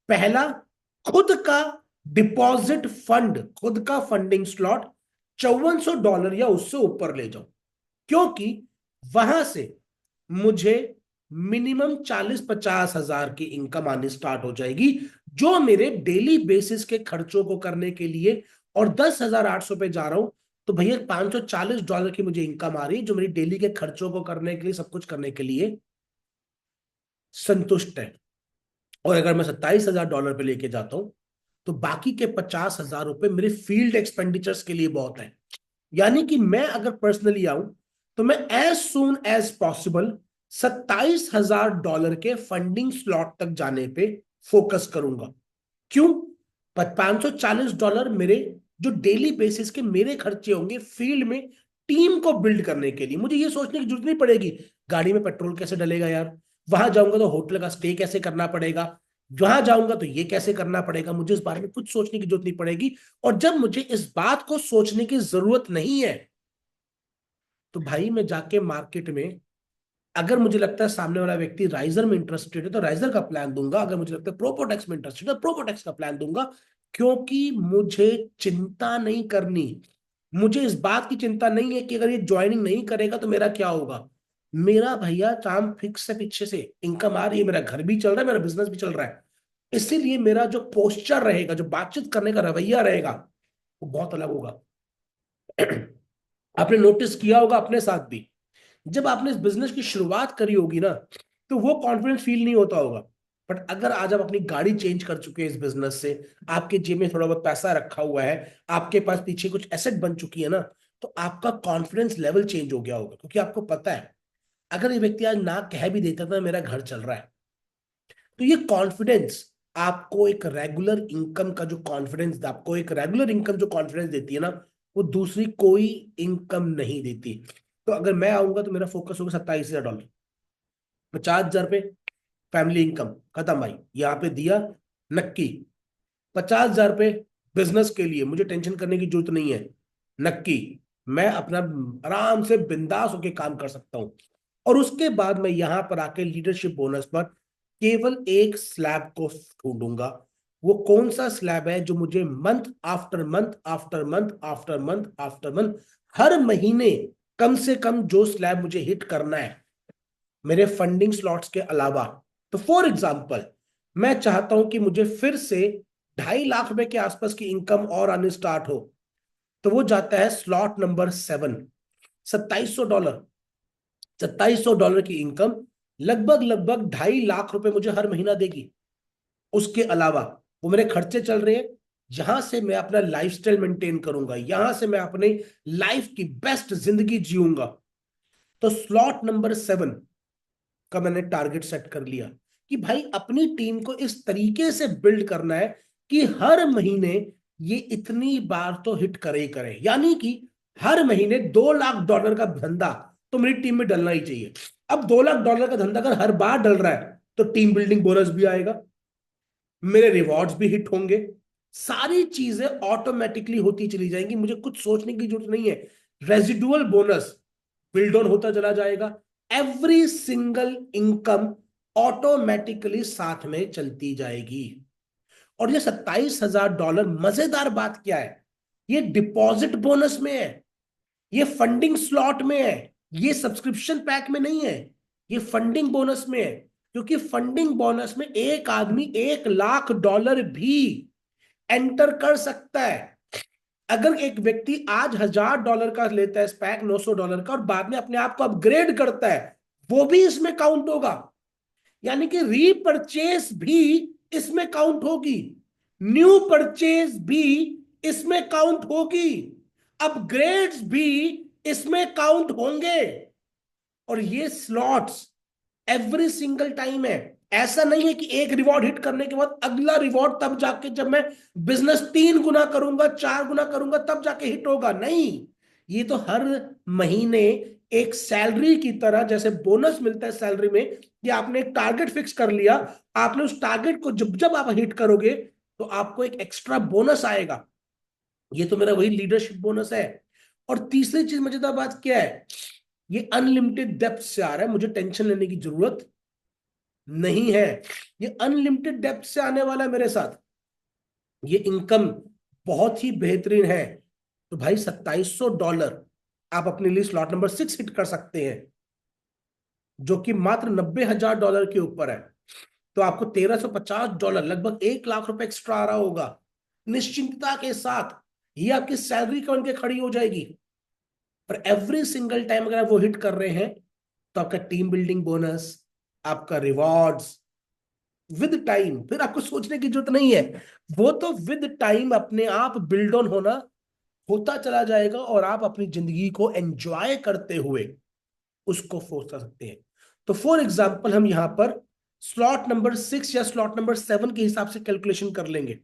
पहला, खुद का डिपॉजिट फंड, खुद का फंडिंग स्लॉट $5400 या उससे ऊपर ले जाओ, क्योंकि वहां से मुझे मिनिमम 40-50 हजार की इनकम आनी स्टार्ट हो जाएगी, जो मेरे डेली बेसिस के खर्चों को करने के लिए। और 10,800 पे जा रहा हूं तो भैया $540 की मुझे इनकम आ रही है, जो मेरी डेली के खर्चों को करने के लिए, सब कुछ करने के लिए संतुष्ट है। और अगर मैं $27,000 पे लेके जाता हूं तो बाकी के $50,000 मेरे फील्ड एक्सपेंडिचर्स के लिए बहुत है। यानी कि मैं अगर पर्सनली आऊं तो मैं एज सून एज पॉसिबल $27,000 के फंडिंग स्लॉट तक जाने पे फोकस करूंगा। क्यों? $540 मेरे जो डेली बेसिस के मेरे खर्चे होंगे फील्ड में टीम को बिल्ड करने के लिए। मुझे ये सोचने की जरूरत नहीं पड़ेगी गाड़ी में पेट्रोल कैसे डलेगा यार, वहां जाऊंगा तो होटल का स्टे कैसे करना पड़ेगा, वहां जाऊंगा तो ये कैसे करना पड़ेगा, मुझे इस बारे में कुछ सोचने की जरूरत नहीं पड़ेगी। और जब मुझे इस बात को सोचने की जरूरत नहीं है तो भाई मैं जाके मार्केट में, अगर मुझे लगता है सामने वाला व्यक्ति राइजर में इंटरेस्टेड है तो राइजर का प्लान दूंगा, अगर मुझे लगता है प्रोपोटेक्स में इंटरेस्टेड है तो प्रोपोटेक्स का प्लान दूंगा। क्योंकि मुझे चिंता नहीं करनी, मुझे इस बात की चिंता नहीं है कि अगर ये ज्वाइनिंग नहीं करेगा तो मेरा क्या होगा। मेरा भैया काम फिक्स है, पीछे से इनकम आ रही है, मेरा घर भी चल रहा है, मेरा बिजनेस भी चल रहा है। इसीलिए मेरा जो पोस्चर रहेगा, जो बातचीत करने का रवैया रहेगा, वो बहुत अलग होगा। आपने नोटिस किया होगा अपने साथ भी, जब आपने इस बिजनेस की शुरुआत करी होगी ना तो वो कॉन्फिडेंस फील नहीं होता होगा। बट अगर आज आप अपनी गाड़ी चेंज कर चुके हैं इस बिजनेस से, आपके जेब में थोड़ा बहुत पैसा रखा हुआ है, आपके पास पीछे कुछ एसेट बन चुकी है ना, तो आपका कॉन्फिडेंस लेवल चेंज हो गया होगा। क्योंकि आपको पता है अगर ये व्यक्ति आज ना कह भी देता था मेरा घर चल रहा है, तो ये कॉन्फिडेंस आपको एक रेगुलर इनकम का जो कॉन्फिडेंस, आपको एक रेगुलर इनकम जो कॉन्फिडेंस देती है ना, वो दूसरी कोई इनकम नहीं देती। तो अगर मैं आऊंगा तो मेरा फोकस होगा $27,000, $50,000 फैमिली इनकम खत्म भाई, यहाँ पे दिया नक्की। $50,000 बिजनेस के लिए मुझे टेंशन करने की जरूरत नहीं है, नक्की। मैं अपना आराम से बिंदास होकर काम कर सकता हूं। और उसके बाद मैं यहां पर आके लीडरशिप बोनस पर केवल एक स्लैब को ढूंढूंगा। वो कौन सा स्लैब है जो मुझे month after month after month after month after month, हर महीने कम से कम जो स्लैब मुझे हिट करना है मेरे फंडिंग स्लॉट्स के अलावा। तो फॉर एग्जाम्पल मैं चाहता हूं कि मुझे फिर से 2.5 लाख के आसपास की इनकम और आने स्टार्ट हो, तो वो जाता है स्लॉट नंबर 7, $2700। $2700 की इनकम लगभग लगभग 2.5 लाख मुझे हर महीना देगी। उसके अलावा वो मेरे खर्चे चल रहे हैं, यहां से मैं अपना लाइफस्टाइल मेंटेन करूंगा, यहां से मैं अपने लाइफ की बेस्ट जिंदगी जीऊंगा। तो स्लॉट नंबर 7 का मैंने टारगेट सेट कर लिया कि भाई अपनी टीम को इस तरीके से बिल्ड करना है कि हर महीने ये इतनी बार तो हिट करे ही करे। यानी कि हर महीने $2 लाख का धंधा तो मेरी टीम में डलना ही चाहिए। अब $2 लाख का धंधा अगर हर बार डल रहा है तो टीम बिल्डिंग बोनस भी आएगा, मेरे रिवॉर्ड्स भी हिट होंगे, सारी चीजें ऑटोमेटिकली होती चली जाएंगी, मुझे कुछ सोचने की जरूरत नहीं है। रेजिडुअल बोनस बिल्ड ऑन होता चला जाएगा, एवरी सिंगल इनकम ऑटोमेटिकली साथ में चलती जाएगी। और ये $27,000 मजेदार बात क्या है, ये डिपॉजिट बोनस में है। ये फंडिंग स्लॉट में है, ये सब्सक्रिप्शन पैक में नहीं है, ये फंडिंग बोनस में है। क्योंकि फंडिंग बोनस में एक आदमी $1,00,000 भी एंटर कर सकता है। अगर एक व्यक्ति आज $1,000 का लेता है पैक, $900 का, और बाद में अपने आप को अपग्रेड करता है, वो भी इसमें काउंट होगा। यानी कि रीपरचेस भी इसमें काउंट होगी, न्यू परचेज भी इसमें काउंट होगी, अपग्रेड्स भी इसमें काउंट होंगे। और ये स्लॉट्स एवरी सिंगल टाइम है। ऐसा नहीं है कि एक रिवॉर्ड हिट करने के बाद अगला रिवॉर्ड तब जाके, जब मैं बिजनेस 3 गुना करूंगा, 4 गुना करूंगा, तब जाके हिट होगा। नहीं, ये तो हर महीने एक सैलरी की तरह, जैसे बोनस मिलता है सैलरी में, कि आपने एक टारगेट फिक्स कर लिया, आपने उस टारगेट को जब जब आप हिट करोगे तो आपको एक एक्स्ट्रा बोनस आएगा। ये तो मेरा वही लीडरशिप बोनस है। और तीसरी चीज मजेदार बात क्या है, ये अनलिमिटेड डेप्थ से आ रहा है, मुझे टेंशन लेने की जरूरत नहीं है। ये अनलिमिटेड डेप्थ से आने वाला है मेरे साथ, ये इनकम बहुत ही बेहतरीन है। तो भाई $2,700 आप अपने लिए स्लॉट नंबर 6 हिट कर सकते हैं, जो कि मात्र $90,000 के ऊपर है। तो आपको $1,350, लगभग $1,00,000 एक्स्ट्रा आ रहा होगा निश्चिंतता के साथ। ये आपकी सैलरी का बन के खड़ी हो जाएगी। और एवरी सिंगल टाइम अगर आप वो हिट कर रहे हैं, तो आपका टीम बिल्डिंग बोनस, आपका रिवॉर्ड्स विद टाइम, फिर आपको सोचने की जरूरत नहीं है, वो तो विद टाइम अपने आप बिल्ड ऑन होता चला जाएगा, और आप अपनी जिंदगी को एंजॉय करते हुए उसको फोर्स कर सकते हैं। तो फॉर एग्जाम्पल हम यहां पर स्लॉट नंबर 6 या स्लॉट नंबर 7 के हिसाब से कैलकुलेशन कर लेंगे।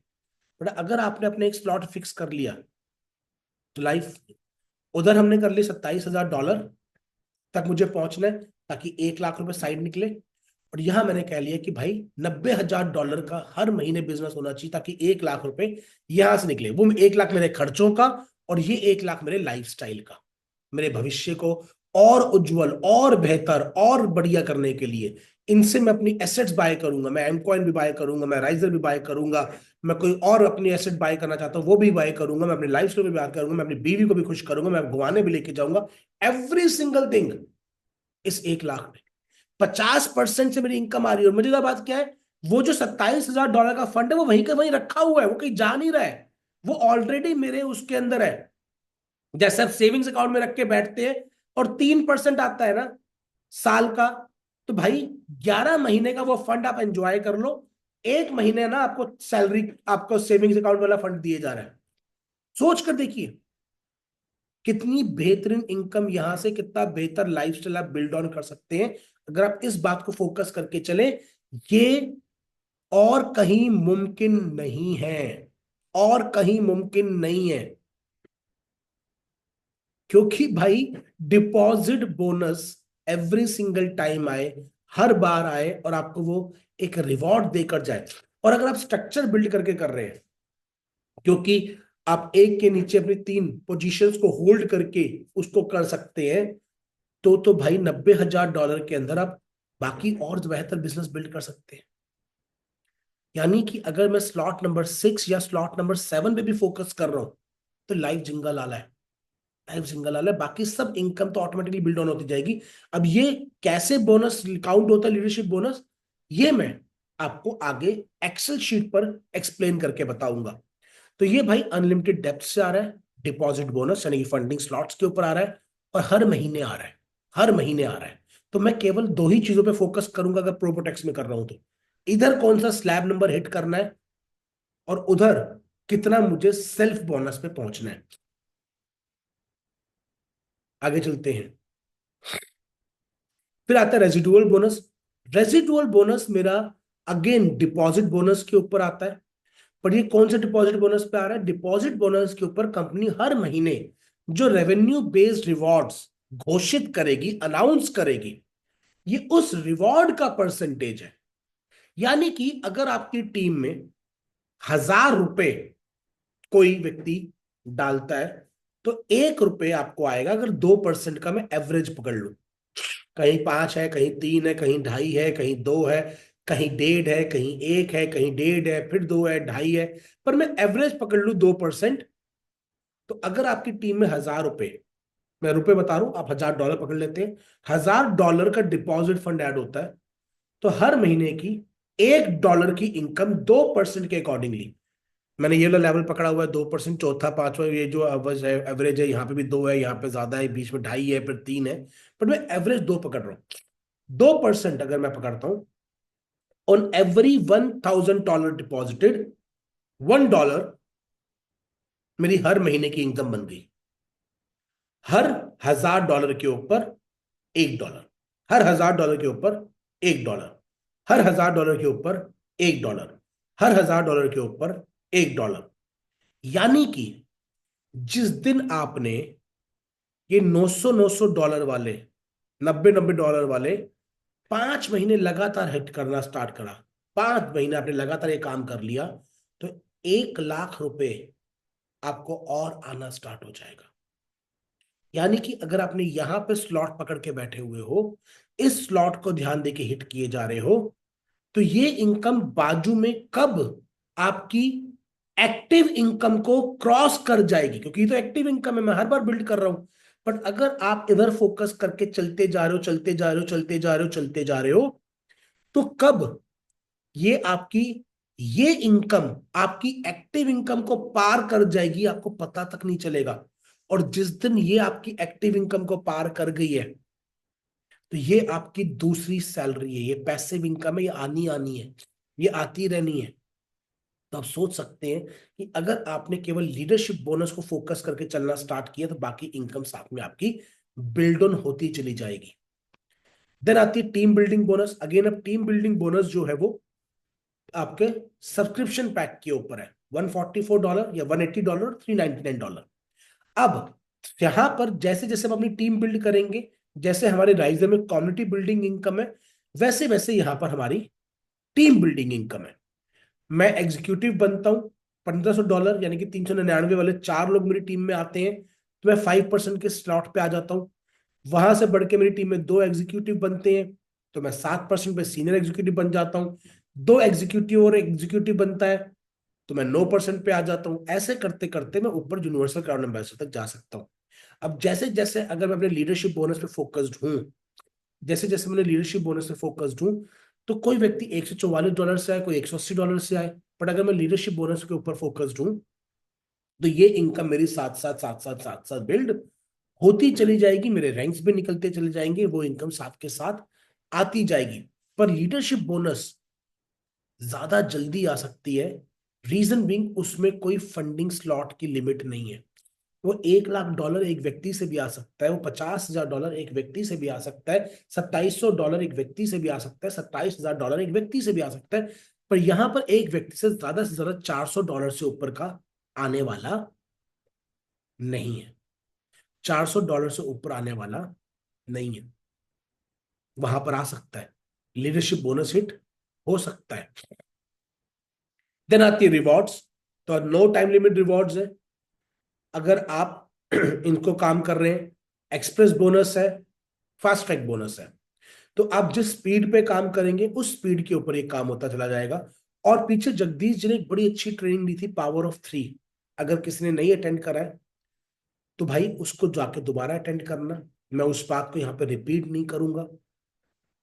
बट अगर आपने अपने एक स्लॉट फिक्स कर लिया, तो लाइफ उधर हमने कर लिया $27,000 तक मुझे पहुंचना है, ताकि $1,00,000 साइड निकले। और यहां मैंने कह लिया कि भाई $90,000 का हर महीने बिजनेस होना चाहिए, ताकि $1,00,000 यहां से निकले। वो 1,00,000 मेरे खर्चों का, और ये 1,00,000 मेरे लाइफस्टाइल का, मेरे भविष्य को और उज्जवल और बेहतर और बढ़िया करने के लिए। इनसे मैं अपनी एसेट्स बाय करूंगा, मैं एमकॉइन भी बाय करूंगा, मैं राइजर भी बाय करूंगा, मैं कोई और अपनी एसेट बाय करना चाहता हूं वो भी बाय करूंगा, मैं अपनी लाइफ स्टाइल भी बाय करूंगा, मैं अपनी बीवी को भी खुश करूंगा, मैं घुमाने भी लेके जाऊंगा। एवरी सिंगल थिंग इस 1,00,000 में 50% से मेरी इनकम आ रही है। और मजेदार बात क्या है, वो जो $27,000 का फंड है, वो वहीं का वहीं रखा हुआ है, वो कहीं जा नहीं रहा है, वो ऑलरेडी मेरे उसके अंदर है। जैसे आप सेविंग्स अकाउंट में रख के बैठते हैं और 3% आता है ना साल का, तो भाई 11 महीने का वो फंड आप एंजॉय कर लो। 1 महीने ना आपको सैलरी, आपको सेविंग्स अकाउंट वाला फंड दिए जा रहा है। सोच कर देखिए कितनी बेहतरीन इनकम, यहां से कितना बेहतर लाइफस्टाइल आप बिल्ड ऑन कर सकते हैं, अगर आप इस बात को फोकस करके चले। ये और कहीं मुमकिन नहीं है, और कहीं मुमकिन नहीं है। क्योंकि भाई deposit bonus every single time आए, हर बार आए, और आपको वो एक रिवॉर्ड देकर जाए। और अगर आप स्ट्रक्चर बिल्ड करके कर रहे हैं, क्योंकि आप एक के नीचे अपनी 3 पोजीशंस को होल्ड करके उसको कर सकते हैं, तो भाई $90,000 के अंदर आप बाकी और बेहतर बिजनेस बिल्ड कर सकते हैं। यानी कि अगर मैं स्लॉट नंबर 6 या स्लॉट नंबर 7 पे भी फोकस कर रहा हूं, तो लाइफ जिंगल आला है, लाइफ सिंगल वाला है, बाकी सब इनकम तो ऑटोमेटिकली बिल्ड ऑन होती जाएगी। अब ये कैसे बोनस काउंट होता है, लीडरशिप बोनस, ये मैं आपको आगे एक्सेल शीट पर एक्सप्लेन करके बताऊंगा। तो ये भाई अनलिमिटेड डेप्थ से आ रहा है, डिपॉजिट बोनस यानी कि फंडिंग स्लॉट्स के ऊपर आ रहा है, और हर महीने आ रहा है, हर महीने आ रहा है। तो मैं केवल 2 ही चीजों पे फोकस करूंगा अगर प्रोबोटेक्स में कर रहा हूं तो, इधर कौन सा स्लैब नंबर हिट करना है, और उधर कितना मुझे सेल्फ बोनस पे पहुंचना है। आगे चलते हैं। फिर आता है रेजिडुअल बोनस। रेजिडुअल बोनस मेरा अगेन डिपॉजिट बोनस के ऊपर आता है। पर ये कौन से डिपॉजिट बोनस पे आ रहा है, डिपॉजिट बोनस के ऊपर कंपनी हर महीने जो रेवेन्यू बेस्ड रिवॉर्ड्स घोषित करेगी, अनाउंस करेगी, ये उस रिवॉर्ड का परसेंटेज है। यानी कि अगर आपकी टीम में $1,000 कोई व्यक्ति डालता है, तो $1 आपको आएगा, अगर 2% का मैं एवरेज पकड़ लू। कहीं 5 है, कहीं 3 है, कहीं 2.5 है, कहीं 2 है, कहीं 1.5 है, कहीं 1 है, कहीं 1.5 है, फिर 2 है, 2.5 है, पर मैं एवरेज पकड़ लू 2%। तो अगर आपकी टीम में $1,000 मैं रुपए बता रहा हूं, आप $1000 पकड़ लेते हैं, $1000 का डिपॉजिट फंड ऐड होता है, तो हर महीने की $1 की इनकम 2% के अकॉर्डिंगली, मैंने ये वाला लेवल पकड़ा हुआ है 2%, चौथा पांचवा, ये जो एवरेज है यहाँ पे भी 2 है, यहाँ पे ज्यादा है, बीच में 2.5 है, फिर 3 है, बट मैं एवरेज 2 पकड़ रहा हूं। 2% अगर मैं पकड़ता हूं ऑन एवरी $1000 डिपॉजिटेड, $1 मेरी हर महीने की इनकम बन गई। हर $1000 के ऊपर $1, हर $1000 के ऊपर $1, हर $1000 के ऊपर $1, हर $1000 के ऊपर $1। यानी कि जिस दिन आपने ये $900 वाले, $90 वाले 5 महीने लगातार हिट करना स्टार्ट करा, 5 महीने आपने लगातार ये काम कर लिया, तो $1,00,000 आपको और आना स्टार्ट हो जाएगा। यानी कि अगर आपने यहां पे स्लॉट पकड़ के बैठे हुए हो, इस स्लॉट को ध्यान देके हिट किए जा रहे हो, तो ये इनकम बाजू में कब आपकी एक्टिव इनकम को क्रॉस कर जाएगी, क्योंकि ये तो एक्टिव इनकम है, मैं हर बार बिल्ड कर रहा हूं। बट अगर आप इधर फोकस करके चलते जा रहे हो, चलते जा रहे हो, चलते जा रहे हो, चलते जा रहे हो, तो कब ये आपकी, ये इनकम आपकी एक्टिव इनकम को पार कर जाएगी, आपको पता तक नहीं चलेगा। और जिस दिन ये आपकी एक्टिव इनकम को पार कर गई है, तो ये आपकी दूसरी सैलरी है, ये पैसिव इनकम है, ये आनी आनी है, ये आती रहनी है। तो आप सोच सकते हैं कि अगर आपने केवल लीडरशिप बोनस को फोकस करके चलना स्टार्ट किया, तो बाकी इनकम साथ में आपकी बिल्ड ऑन होती चली जाएगी। देन आती है टीम बिल्डिंग बोनस। अगेन अब टीम बिल्डिंग बोनस जो है वो आपके सब्सक्रिप्शन पैक के ऊपर है, $144 या $180, $399। अब यहां पर जैसे जैसे हम अपनी टीम बिल्ड करेंगे, जैसे हमारे राइजर में कम्युनिटी बिल्डिंग इनकम है, वैसे वैसे यहां पर हमारी टीम बिल्डिंग इनकम है। मैं एग्जीक्यूटिव बनता हूं, $1500 यानी कि 399 वाले 4 लोग मेरी टीम में आते हैं, तो मैं 5% के स्लॉट पे आ जाता हूं। वहां से बढ़ के मेरी टीम में 2 एग्जीक्यूटिव बनते हैं, तो मैं 7% पे सीनियर एग्जीक्यूटिव बन जाता हूं। 2 एग्जीक्यूटिव और एग्जीक्यूटिव बनता है, तो मैं 9% पे आ जाता हूं। ऐसे करते करते मैं ऊपर यूनिवर्सल क्राउन एम्बेसडर तक जा सकता हूं। अब जैसे जैसे अगर मैं अपने लीडरशिप बोनस पे फोकस्ड हूं, जैसे जैसे मैंने लीडरशिप बोनस पे फोकस्ड हूं, तो कोई व्यक्ति $144 से आए, कोई $180 से आए, बट अगर मैं लीडरशिप बोनस के ऊपर फोकस्ड हूं, तो ये इनकम मेरी साथ साथ साथ साथ साथ साथ बिल्ड होती चली जाएगी, मेरे रैंक्स भी निकलते चले जाएंगे, वो इनकम साथ के साथ आती जाएगी। पर लीडरशिप बोनस ज्यादा जल्दी आ सकती है, रीजन बीइंग उसमें कोई फंडिंग स्लॉट की लिमिट नहीं है। वो $1,00,000 एक व्यक्ति से भी आ सकता है, वो $50,000 एक व्यक्ति से भी आ सकता है, $2,700 एक व्यक्ति से भी आ सकता है, $27,000 एक व्यक्ति से भी आ सकता है। पर यहां पर एक व्यक्ति से ज्यादा $400 से ऊपर का आने वाला नहीं है, $400 से ऊपर आने वाला नहीं है। वहां पर आ सकता है, लीडरशिप बोनस हिट हो सकता है। देन आती है रिवॉर्ड्स। तो नो टाइम लिमिट रिवॉर्ड्स है, अगर आप इनको काम कर रहे हैं। एक्सप्रेस बोनस है, फास्ट ट्रैक बोनस है। तो आप जिस स्पीड पे काम करेंगे, उस स्पीड के ऊपर ये काम होता चला जाएगा। और पीछे जगदीश जी ने एक बड़ी अच्छी ट्रेनिंग दी थी, पावर ऑफ 3। अगर किसी ने नहीं अटेंड करा है, तो भाई उसको जाके दोबारा अटेंड करना, मैं उस बात को यहाँ पे रिपीट नहीं करूंगा।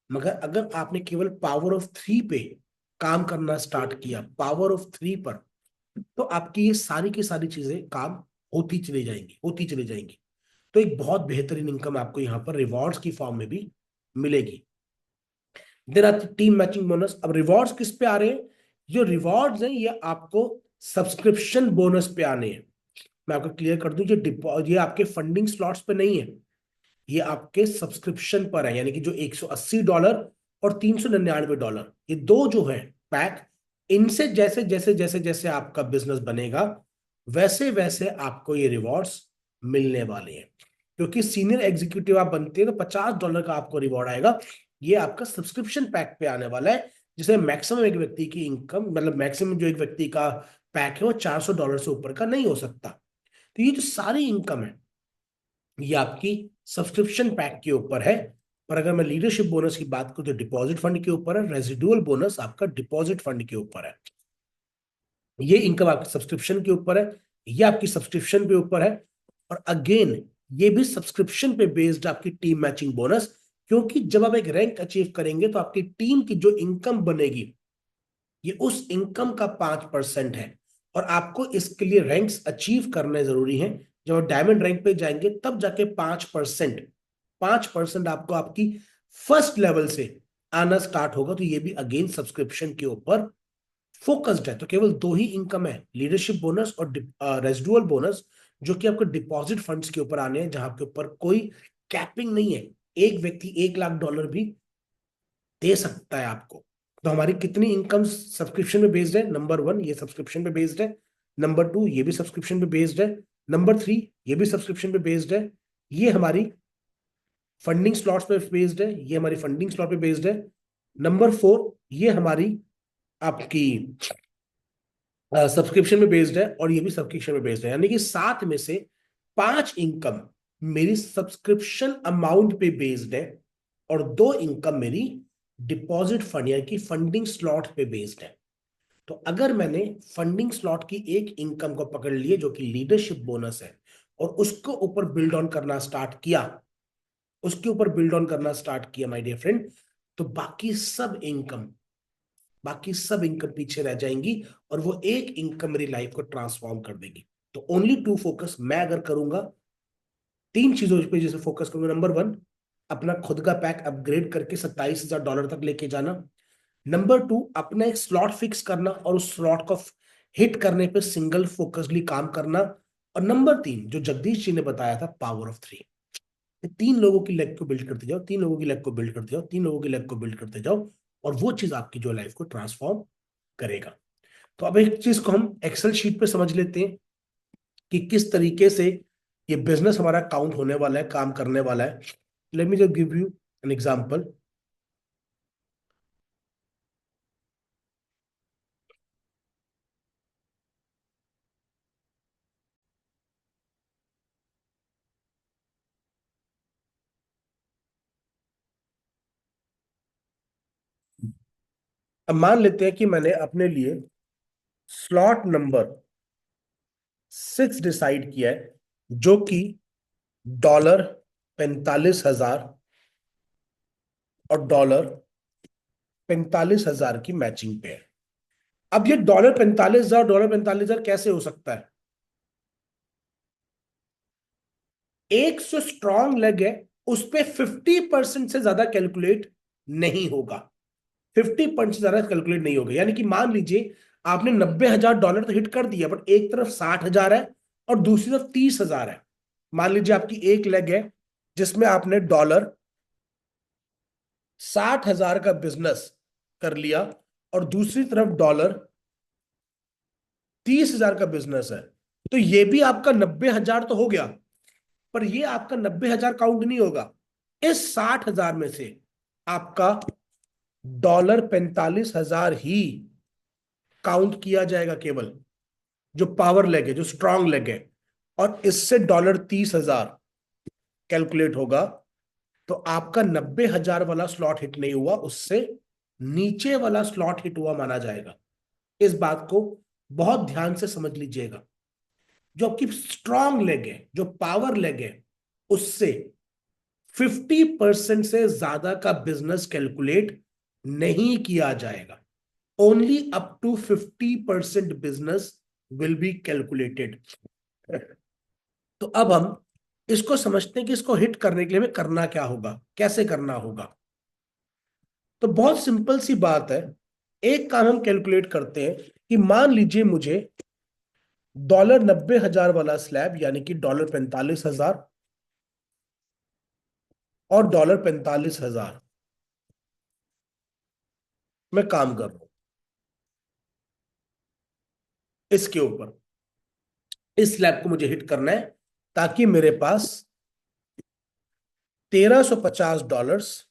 मगर अगर आपने केवल पावर ऑफ 3 पे काम करना स्टार्ट किया, पावर ऑफ 3 पर, तो आपकी ये सारी की सारी चीजें काम होती चली जाएंगी, होती चली जाएंगी। तो एक बहुत बेहतरीन इनकम आपको यहाँ पर रिवॉर्ड्स की फॉर्म में भी मिलेगी। देन आती टीम मैचिंग बोनस। अब रिवॉर्ड्स किस पे आ रहे हैं? जो रिवॉर्ड्स हैं ये आपको सब्सक्रिप्शन बोनस पे आने हैं। मैं आपको क्लियर कर दूं, ये आपके फंडिंग स्लॉट्स पे नहीं है, ये आपके सब्सक्रिप्शन पर है। यानी कि जो $180 और $399, ये दो जो है पैक, इनसे जैसे जैसे जैसे जैसे आपका बिजनेस बनेगा, वैसे वैसे आपको ये रिवॉर्ड्स मिलने वाले हैं। क्योंकि सीनियर एग्जीक्यूटिव आप बनते हैं, तो $50 का आपको रिवॉर्ड आएगा। ये आपका सब्सक्रिप्शन पैक पे आने वाला है, जिसे मैक्सिमम एक व्यक्ति की इनकम, मतलब मैक्सिमम जो एक व्यक्ति का पैक है, वो $400 से ऊपर का नहीं हो सकता। तो ये जो सारी इनकम है, ये आपकी सब्सक्रिप्शन पैक के ऊपर है। पर अगर मैं लीडरशिप बोनस की बात करूं, तो डिपॉजिट फंड के ऊपर है, रेजिडुअल बोनस आपका डिपॉजिट फंड के ऊपर है। ये इनकम आपकी सब्सक्रिप्शन के ऊपर है, ये आपकी सब्सक्रिप्शन के ऊपर है। और अगेन ये भी सब्सक्रिप्शन पे बेस्ड आपकी टीम मैचिंग बोनस, क्योंकि जब आप एक रैंक अचीव करेंगे तो आपकी टीम की जो इनकम बनेगी ये उस इनकम का 5% है, और आपको इसके लिए रैंक्स अचीव करने जरूरी हैं। जब आप डायमंड रैंक पे जाएंगे तब जाके 5% आपको आपकी फर्स्ट लेवल से आना स्टार्ट होगा। तो ये भी अगेन सब्सक्रिप्शन के ऊपर फोकस्ड है। तो केवल दो ही इनकम है, लीडरशिप बोनस और रेजिडुअल बोनस, जो कि आपको डिपॉजिट फंड्स के ऊपर आने हैं, जहां के ऊपर कोई कैपिंग नहीं है। एक व्यक्ति $1 लाख भी दे सकता है आपको। तो हमारी कितनी इनकम सब्सक्रिप्शन पे बेस्ड है? नंबर 1 ये सब्सक्रिप्शन पे बेस्ड है, नंबर 2 ये भी सब्सक्रिप्शन पे बेस्ड है, नंबर 3 ये भी सब्सक्रिप्शन पे बेस्ड है, ये हमारी फंडिंग स्लॉट्स पे बेस्ड है, ये हमारी फंडिंग स्लॉट पे बेस्ड है, नंबर 4 ये हमारी आपकी सब्सक्रिप्शन में बेस्ड है, और ये भी सब्सक्रिप्शन में बेस्ड है। यानी कि 7 में से 5 इनकम मेरी सब्सक्रिप्शन अमाउंट पे बेस्ड है, और 2 इनकम मेरी डिपॉजिट फंड यानी कि फंडिंग स्लॉट पे बेस्ड है। तो अगर मैंने फंडिंग स्लॉट की एक इनकम को पकड़ लिए जो कि लीडरशिप बोनस है, और उसको ऊपर बिल्ड ऑन करना स्टार्ट किया, माय डियर फ्रेंड, तो बाकी सब इनकम पीछे रह जाएंगी, और वो एक इनकम मेरी लाइफ को ट्रांसफॉर्म कर देगी। तो ओनली टू फोकस मैं अगर करूंगा, 3 चीजों पे जैसे फोकस करूंगा। नंबर 1, अपना खुद का पैक अपग्रेड करके $27,000 तक लेके जाना। नंबर 2, अपना एक स्लॉट फिक्स करना और उस स्लॉट को हिट करने पे सिंगल फोकसली काम करना। और नंबर 3, जो जगदीश जी ने बताया था, पावर ऑफ 3। 3 लोगों की लेग को बिल्ड करते जाओ, 3 लोगों की लेग को बिल्ड करते जाओ, 3 लोगों की लेग को बिल्ड करते जाओ, और वो चीज आपकी जो लाइफ को ट्रांसफॉर्म करेगा। तो अब एक चीज को हम एक्सेल शीट पे समझ लेते हैं कि किस तरीके से ये बिजनेस हमारा काउंट होने वाला है, काम करने वाला है। Let me just give you an example. अब मान लेते हैं कि मैंने अपने लिए स्लॉट नंबर 6 डिसाइड किया है, जो कि $45,000 और $45,000 की मैचिंग पे है। अब ये $45,000 कैसे हो सकता है? एक जो स्ट्रॉन्ग लेग है उस पे 50% से ज्यादा कैलकुलेट नहीं होगा। 50% से ज्यादा कैलकुलेट नहीं होगा। यानी कि मान लीजिए आपने $90,000 तो हिट कर दिया, बट एक तरफ 60,000 है और दूसरी तरफ 30,000 है। मान लीजिए आपकी एक लेग है जिसमें आपने $60,000 का बिजनेस कर लिया, और दूसरी तरफ $30,000 का बिजनेस है। तो ये भी आपका 90,000 तो हो गया, पर ये आपका 90,000 काउंट नहीं होगा। इस 60,000 में से आपका $45,000 ही काउंट किया जाएगा केवल, जो पावर लेग है, जो स्ट्रांग लेग है। और इससे $30,000 कैलकुलेट होगा। तो आपका 90,000 वाला स्लॉट हिट नहीं हुआ, उससे नीचे वाला स्लॉट हिट हुआ माना जाएगा। इस बात को बहुत ध्यान से समझ लीजिएगा। जो आपकी स्ट्रांग लेग है, जो पावर लेग है, उससे 50% से ज्यादा का बिजनेस कैलकुलेट नहीं किया जाएगा। Only up to 50% business will be calculated. तो अब हम इसको समझते हैं कि इसको हिट करने के लिए हमें करना क्या होगा, कैसे करना होगा। तो बहुत सिंपल सी बात है। एक काम हम कैलकुलेट करते हैं कि मान लीजिए मुझे $90,000 वाला स्लैब यानी कि $45,000 और $45,000 मैं काम कर रहा हूं इसके ऊपर। इस स्लैब को मुझे हिट करना है ताकि मेरे पास $1,350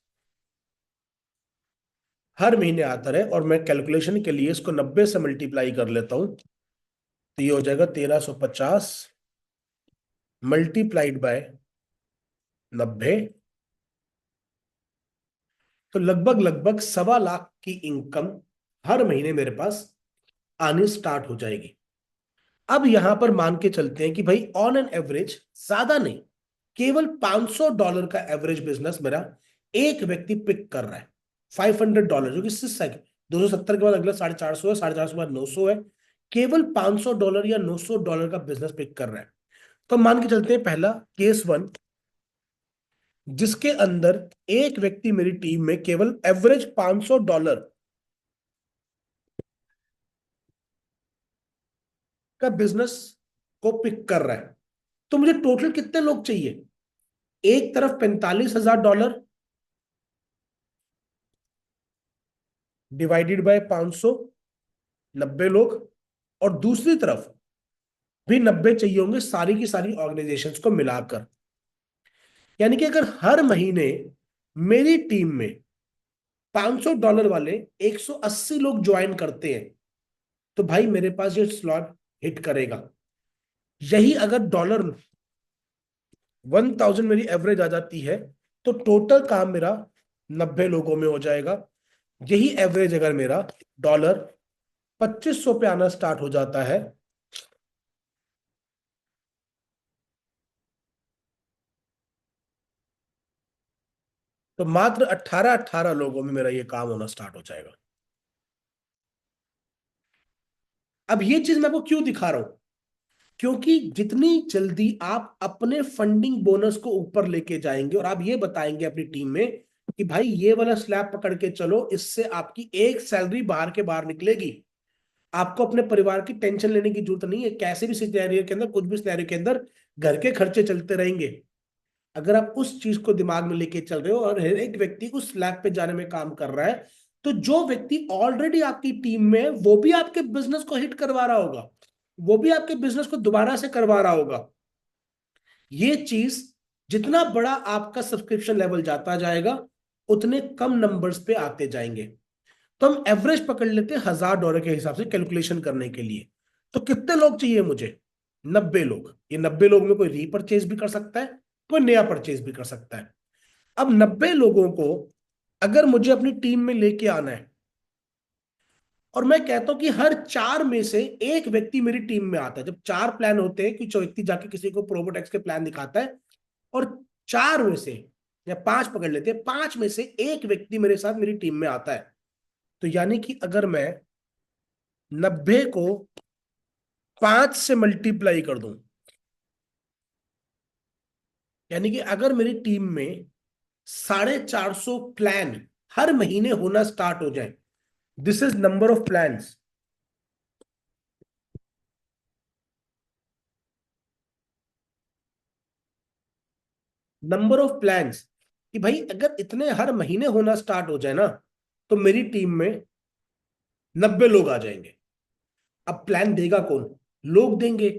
हर महीने आता रहे। और मैं कैलकुलेशन के लिए इसको 90 से मल्टीप्लाई कर लेता हूं, तो ये हो जाएगा 1,350 मल्टीप्लाइड बाय 90। तो लगभग लगभग 1.25 लाख की इनकम हर महीने मेरे पास आनी स्टार्ट हो जाएगी। अब यहां पर मान के चलते हैं कि भाई ऑन एन एवरेज, ज्यादा नहीं, केवल $500 का एवरेज बिजनेस मेरा एक व्यक्ति पिक कर रहा है। $500 जो कि 270 के बाद अगला 450 है, 450 के बाद 900 है। केवल $500 या $900 का बिजनेस पिक कर रहा है। तो मान के चलते हैं पहला केस वन, जिसके अंदर एक व्यक्ति मेरी टीम में केवल एवरेज $500 का बिजनेस को पिक कर रहा है। तो मुझे टोटल कितने लोग चाहिए? एक तरफ $45,000 डिवाइडेड बाय 500, 90 लोग, और दूसरी तरफ भी 90 चाहिए होंगे सारी की सारी ऑर्गेनाइजेशंस को मिलाकर। यानी कि अगर हर महीने मेरी टीम में $500 वाले 180 लोग ज्वाइन करते हैं तो भाई मेरे पास ये स्लॉट हिट करेगा। यही अगर $1000 मेरी एवरेज आ जाती है तो टोटल काम मेरा 90 लोगों में हो जाएगा। यही एवरेज अगर मेरा $2500 पे आना स्टार्ट हो जाता है तो मात्र 18 लोगों में मेरा ये काम होना स्टार्ट हो जाएगा। अब ये चीज मैं आपको क्यों दिखा रहा हूं? क्योंकि जितनी जल्दी आप अपने फंडिंग बोनस को ऊपर लेके जाएंगे और आप ये बताएंगे अपनी टीम में कि भाई ये वाला स्लैब पकड़ के चलो, इससे आपकी एक सैलरी बाहर के बाहर निकलेगी, आपको अपने परिवार की टेंशन लेने की जरूरत नहीं है। कैसे भी सिनेरियो के अंदर, कुछ भी सिनेरियो के अंदर घर के खर्चे चलते रहेंगे। अगर आप उस चीज को दिमाग में लेके चल रहे हो और हर एक व्यक्ति उस स्लैब पे जाने में काम कर रहा है, तो जो व्यक्ति ऑलरेडी आपकी टीम में है वो भी आपके बिजनेस को हिट करवा रहा होगा, वो भी आपके बिजनेस को दोबारा से करवा रहा होगा। ये चीज, जितना बड़ा आपका सब्सक्रिप्शन लेवल जाता जाएगा उतने कम नंबर्स पे आते जाएंगे। तो हम एवरेज पकड़ लेते हैं $1000 के हिसाब से कैलकुलेशन करने के लिए। तो कितने लोग चाहिए मुझे? 90 लोग। ये 90 लोग में कोई रीपरचेज भी कर सकता है, कोई नया परचेज भी कर सकता है। अब 90 लोगों को अगर मुझे अपनी टीम में लेके आना है और मैं कहता हूं कि हर 4 में से एक व्यक्ति मेरी टीम में आता है, जब 4 प्लान होते हैं कि जो व्यक्ति जाके किसी को प्रोबोटेक्स के प्लान दिखाता है और 4 में से, या 5 पकड़ लेते हैं, 5 में से एक व्यक्ति मेरे साथ मेरी टीम में आता है, तो यानी कि अगर मैं 90 को 5 से मल्टीप्लाई कर दूं, यानी कि अगर मेरी टीम में 450 प्लान हर महीने होना स्टार्ट हो जाए, this is number of plans. Number of plans कि भाई अगर इतने हर महीने होना स्टार्ट हो जाए ना तो मेरी टीम में 90 लोग आ जाएंगे। अब प्लान देगा कौन? लोग देंगे।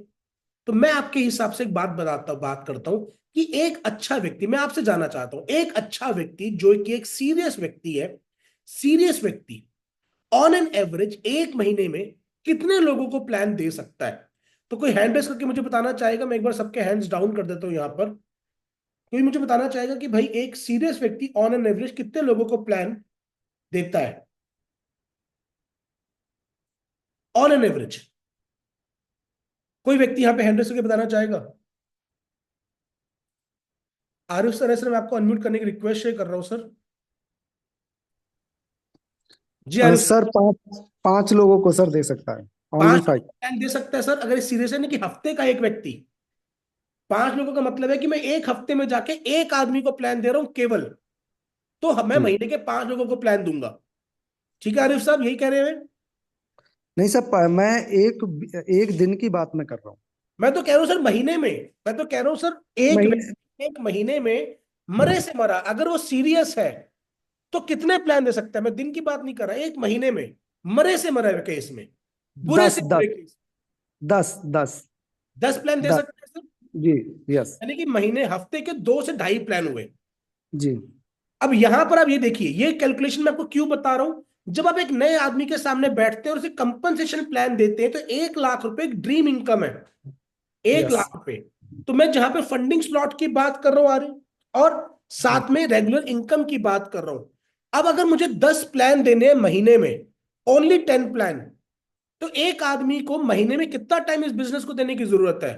तो मैं आपके हिसाब से एक बात करता हूं कि एक अच्छा व्यक्ति, मैं आपसे जानना चाहता हूं, एक अच्छा व्यक्ति जो कि एक सीरियस व्यक्ति है, सीरियस व्यक्ति ऑन एन एवरेज एक महीने में कितने लोगों को प्लान दे सकता है? तो कोई हैंड रेस करके मुझे बताना चाहेगा? मैं एक बार सबके हैंड्स डाउन कर देता हूं यहां पर। कोई मुझे बताना चाहेगा कि भाई एक सीरियस व्यक्ति ऑन एन एवरेज कितने लोगों को प्लान देता है ऑन एन एवरेज? कोई व्यक्ति यहां पे हैंड रेस करके बताना चाहेगा? आरिफ सर, ऐसे मैं आपको अनम्यूट करने की रिक्वेस्ट शेयर कर रहा हूं सर। जी आरिफ सर। सर पांच पांच लोगों को सर दे सकता है। ओनली 5 5। प्लान दे सकता है सर अगर सीरियस है, नहीं कि हफ्ते का एक व्यक्ति। 5 लोगों का मतलब है कि मैं एक हफ्ते में जाके एक आदमी को प्लान दे रहा हूं केवल, तो मैं जी महीने के 5 लोगों को प्लान दूंगा। ठीक है आरिफ साहब, यही कह रहे हैं? नहीं सर, मैं एक एक दिन की बात मैं कर रहा हूँ। मैं तो कह रहा हूं सर महीने में। मैं तो कह रहा हूं सर एक महीने। एक महीने में मरे से मरा अगर वो सीरियस है तो कितने प्लान दे सकता है? मैं दिन की बात नहीं कर रहा, एक महीने में मरे से मरे केस में, बुरे दस से बुरे दस केस, दस दस 10 प्लान दे 10। सकते हैं सर। जी। यस। यानी कि महीने, हफ्ते के 2 से ढाई प्लान हुए। जी। अब यहां पर आप ये देखिए, ये कैलकुलेशन मैं आपको क्यों बता रहा हूं। जब आप एक नए आदमी के सामने बैठते हैं और उसे कंपनसेशन प्लान देते हैं तो 1 लाख रुपए एक ड्रीम इनकम है। एक यस। लाख रुपए तो मैं जहां पे फंडिंग स्लॉट की बात कर रहा हूं आ रही, और साथ में रेगुलर इनकम की बात कर रहा हूं। अब अगर मुझे 10 प्लान देने हैं महीने में, ओनली 10 प्लान, तो एक आदमी को महीने में कितना टाइम इस बिजनेस को देने की जरूरत है?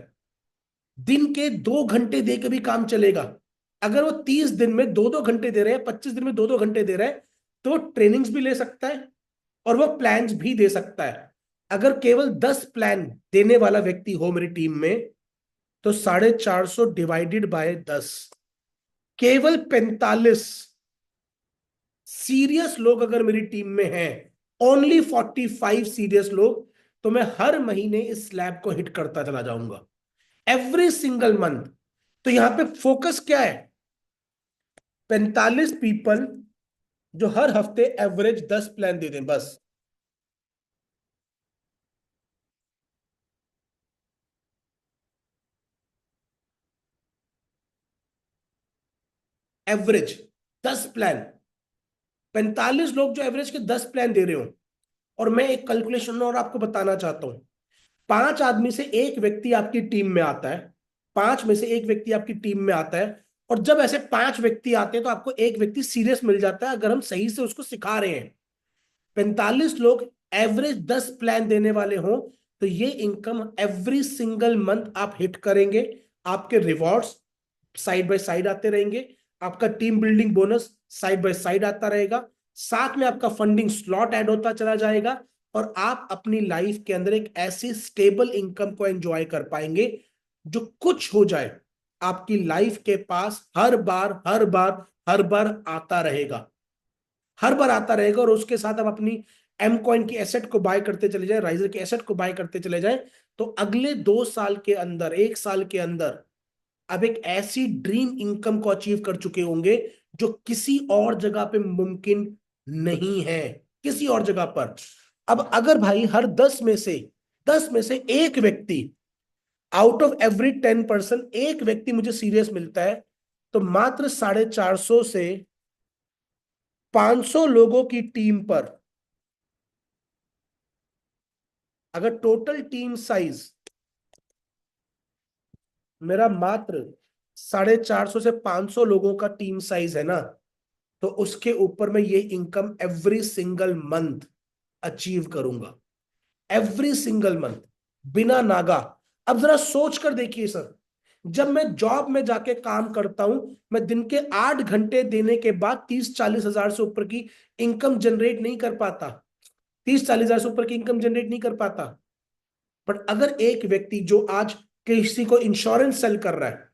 दिन के 2 घंटे दे के भी काम चलेगा। अगर वो 30 दिन में 2-2 घंटे दे रहे हैं, 25 दिन में 2-2 घंटे दे रहे हैं, तो वो ट्रेनिंग्स भी ले सकता है और वो प्लान्स भी दे सकता है। अगर केवल 10 प्लान देने वाला व्यक्ति हो मेरी टीम में, तो 450 डिवाइडेड बाय 10, केवल 45 सीरियस लोग अगर मेरी टीम में हैं, ओनली 45 सीरियस लोग, तो मैं हर महीने इस स्लैब को हिट करता चला जाऊंगा, एवरी सिंगल मंथ। तो यहां पे फोकस क्या है? 45 पीपल जो हर हफ्ते एवरेज 10 प्लान दे दें, बस। एवरेज 10 प्लान, 45 लोग जो एवरेज के 10 प्लान दे रहे हो। और मैं एक कैलकुलेशन और आपको बताना चाहता हूं। 5 आदमी से एक व्यक्ति आपकी टीम में आता है, 5 में से एक व्यक्ति आपकी टीम में आता है। और जब ऐसे 5 व्यक्ति आते हैं तो आपको एक व्यक्ति सीरियस मिल जाता है, अगर हम सही से उसको सिखा रहे हैं। 45 लोग एवरेज 10 प्लान देने वाले हों, तो ये इनकम एवरी सिंगल मंथ आप हिट करेंगे। आपके रिवॉर्ड्स साइड बाय साइड आते रहेंगे, आपका team building bonus side by side आता रहेगा, साथ में आपका फंडिंग स्लॉट ऐड होता चला जाएगा, और आप अपनी लाइफ के अंदर एक ऐसी स्टेबल इनकम को एंजॉय कर पाएंगे जो कुछ हो जाए आपकी लाइफ के पास हर बार हर बार हर बार आता रहेगा, हर बार आता रहेगा। और उसके साथ आप अपनी एम कॉइन की एसेट को बाय करते चले जाएं, राइजर की एसेट को बाय करते चले जाएं, तो अगले 2 साल के अंदर, 1 साल के अंदर अब एक ऐसी ड्रीम इनकम को अचीव कर चुके होंगे जो किसी और जगह पे मुमकिन नहीं है, किसी और जगह पर। अब अगर भाई हर 10 में से एक व्यक्ति, आउट ऑफ एवरी 10 पर्सन एक व्यक्ति मुझे सीरियस मिलता है, तो मात्र 450 से 500 लोगों की टीम पर, अगर टोटल टीम साइज मेरा मात्र 450 से 500 लोगों का टीम साइज है ना, तो उसके ऊपर मैं ये income every single month achieve करूंगा, एवरी सिंगल मंथ, बिना नागा। अब जरा सोच कर देखिए सर, जब मैं जॉब में जाके काम करता हूं, मैं दिन के 8 घंटे देने के बाद 30-40 हजार से ऊपर की इनकम जनरेट नहीं कर पाता, 30-40 हजार से ऊपर की इनकम जनरेट नहीं कर पाता। बट अगर एक व्यक्ति जो आज किसी को इंश्योरेंस सेल कर रहा है,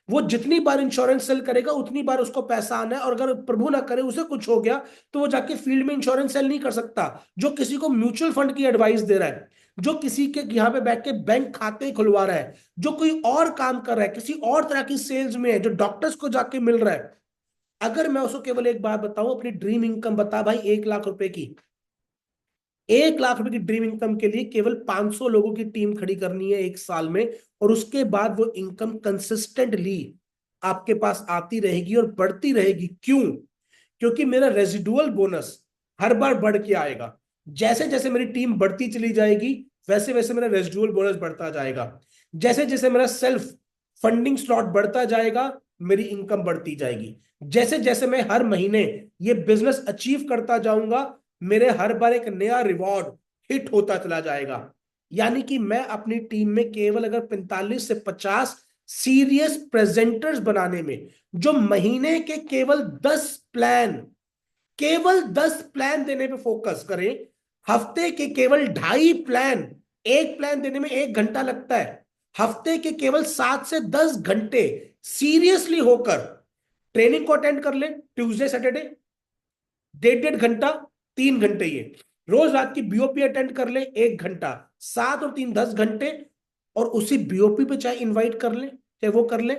वो जितनी बार इंश्योरेंस सेल करेगा उतनी बार उसको पैसा आना है, और अगर प्रभु ना करे उसे कुछ हो गया, तो वो जाके फील्ड में इंश्योरेंस सेल नहीं कर सकता। जो किसी को म्यूचुअल फंड की एडवाइस दे रहा है, जो किसी के यहां पे बैठ के बैंक खाते खुलवा रहा है, जो कोई और काम कर रहा है, किसी और तरह की सेल्स में है, जो डॉक्टर्स को जाके मिल रहा है, अगर मैं उसको केवल एक बात बताऊं, अपनी ड्रीम इनकम बता भाई 1 लाख रुपए की, 1 लाख रुपए की ड्रीम इनकम के लिए केवल 500 लोगों की टीम खड़ी करनी है 1 साल में, और उसके बाद वो इनकम कंसिस्टेंटली आपके पास आती रहेगी और बढ़ती रहेगी। क्यों? क्योंकि मेरा रेजिडुअल बोनस हर बार बढ़ के आएगा। जैसे जैसे मेरी टीम बढ़ती चली जाएगी, वैसे वैसे मेरा रेजिडुअल बोनस बढ़ता जाएगा। जैसे जैसे मेरा सेल्फ फंडिंग स्लॉट बढ़ता जाएगा, मेरी इनकम बढ़ती जाएगी। जैसे जैसे मैं हर महीने ये बिजनेस अचीव करता जाऊंगा, मेरे हर बार एक नया रिवॉर्ड हिट होता चला जाएगा। यानी कि मैं अपनी टीम में केवल अगर 45 से 50 सीरियस प्रेजेंटर्स बनाने में, जो महीने के केवल 10 प्लान, केवल 10 प्लान देने पे फोकस करें, हफ्ते के केवल 2.5 प्लान, एक प्लान देने में 1 घंटा लगता है, हफ्ते के केवल 7 से 10 घंटे सीरियसली होकर ट्रेनिंग को अटेंड कर ले, ट्यूसडे सैटरडे 1.5-1.5 घंटा, 3 घंटे ये, रोज रात की बीओपी अटेंड कर ले 1 घंटा, 7 और 3 10 घंटे, और उसी बीओपी पे चाहे इनवाइट कर ले, चाहे वो कर ले।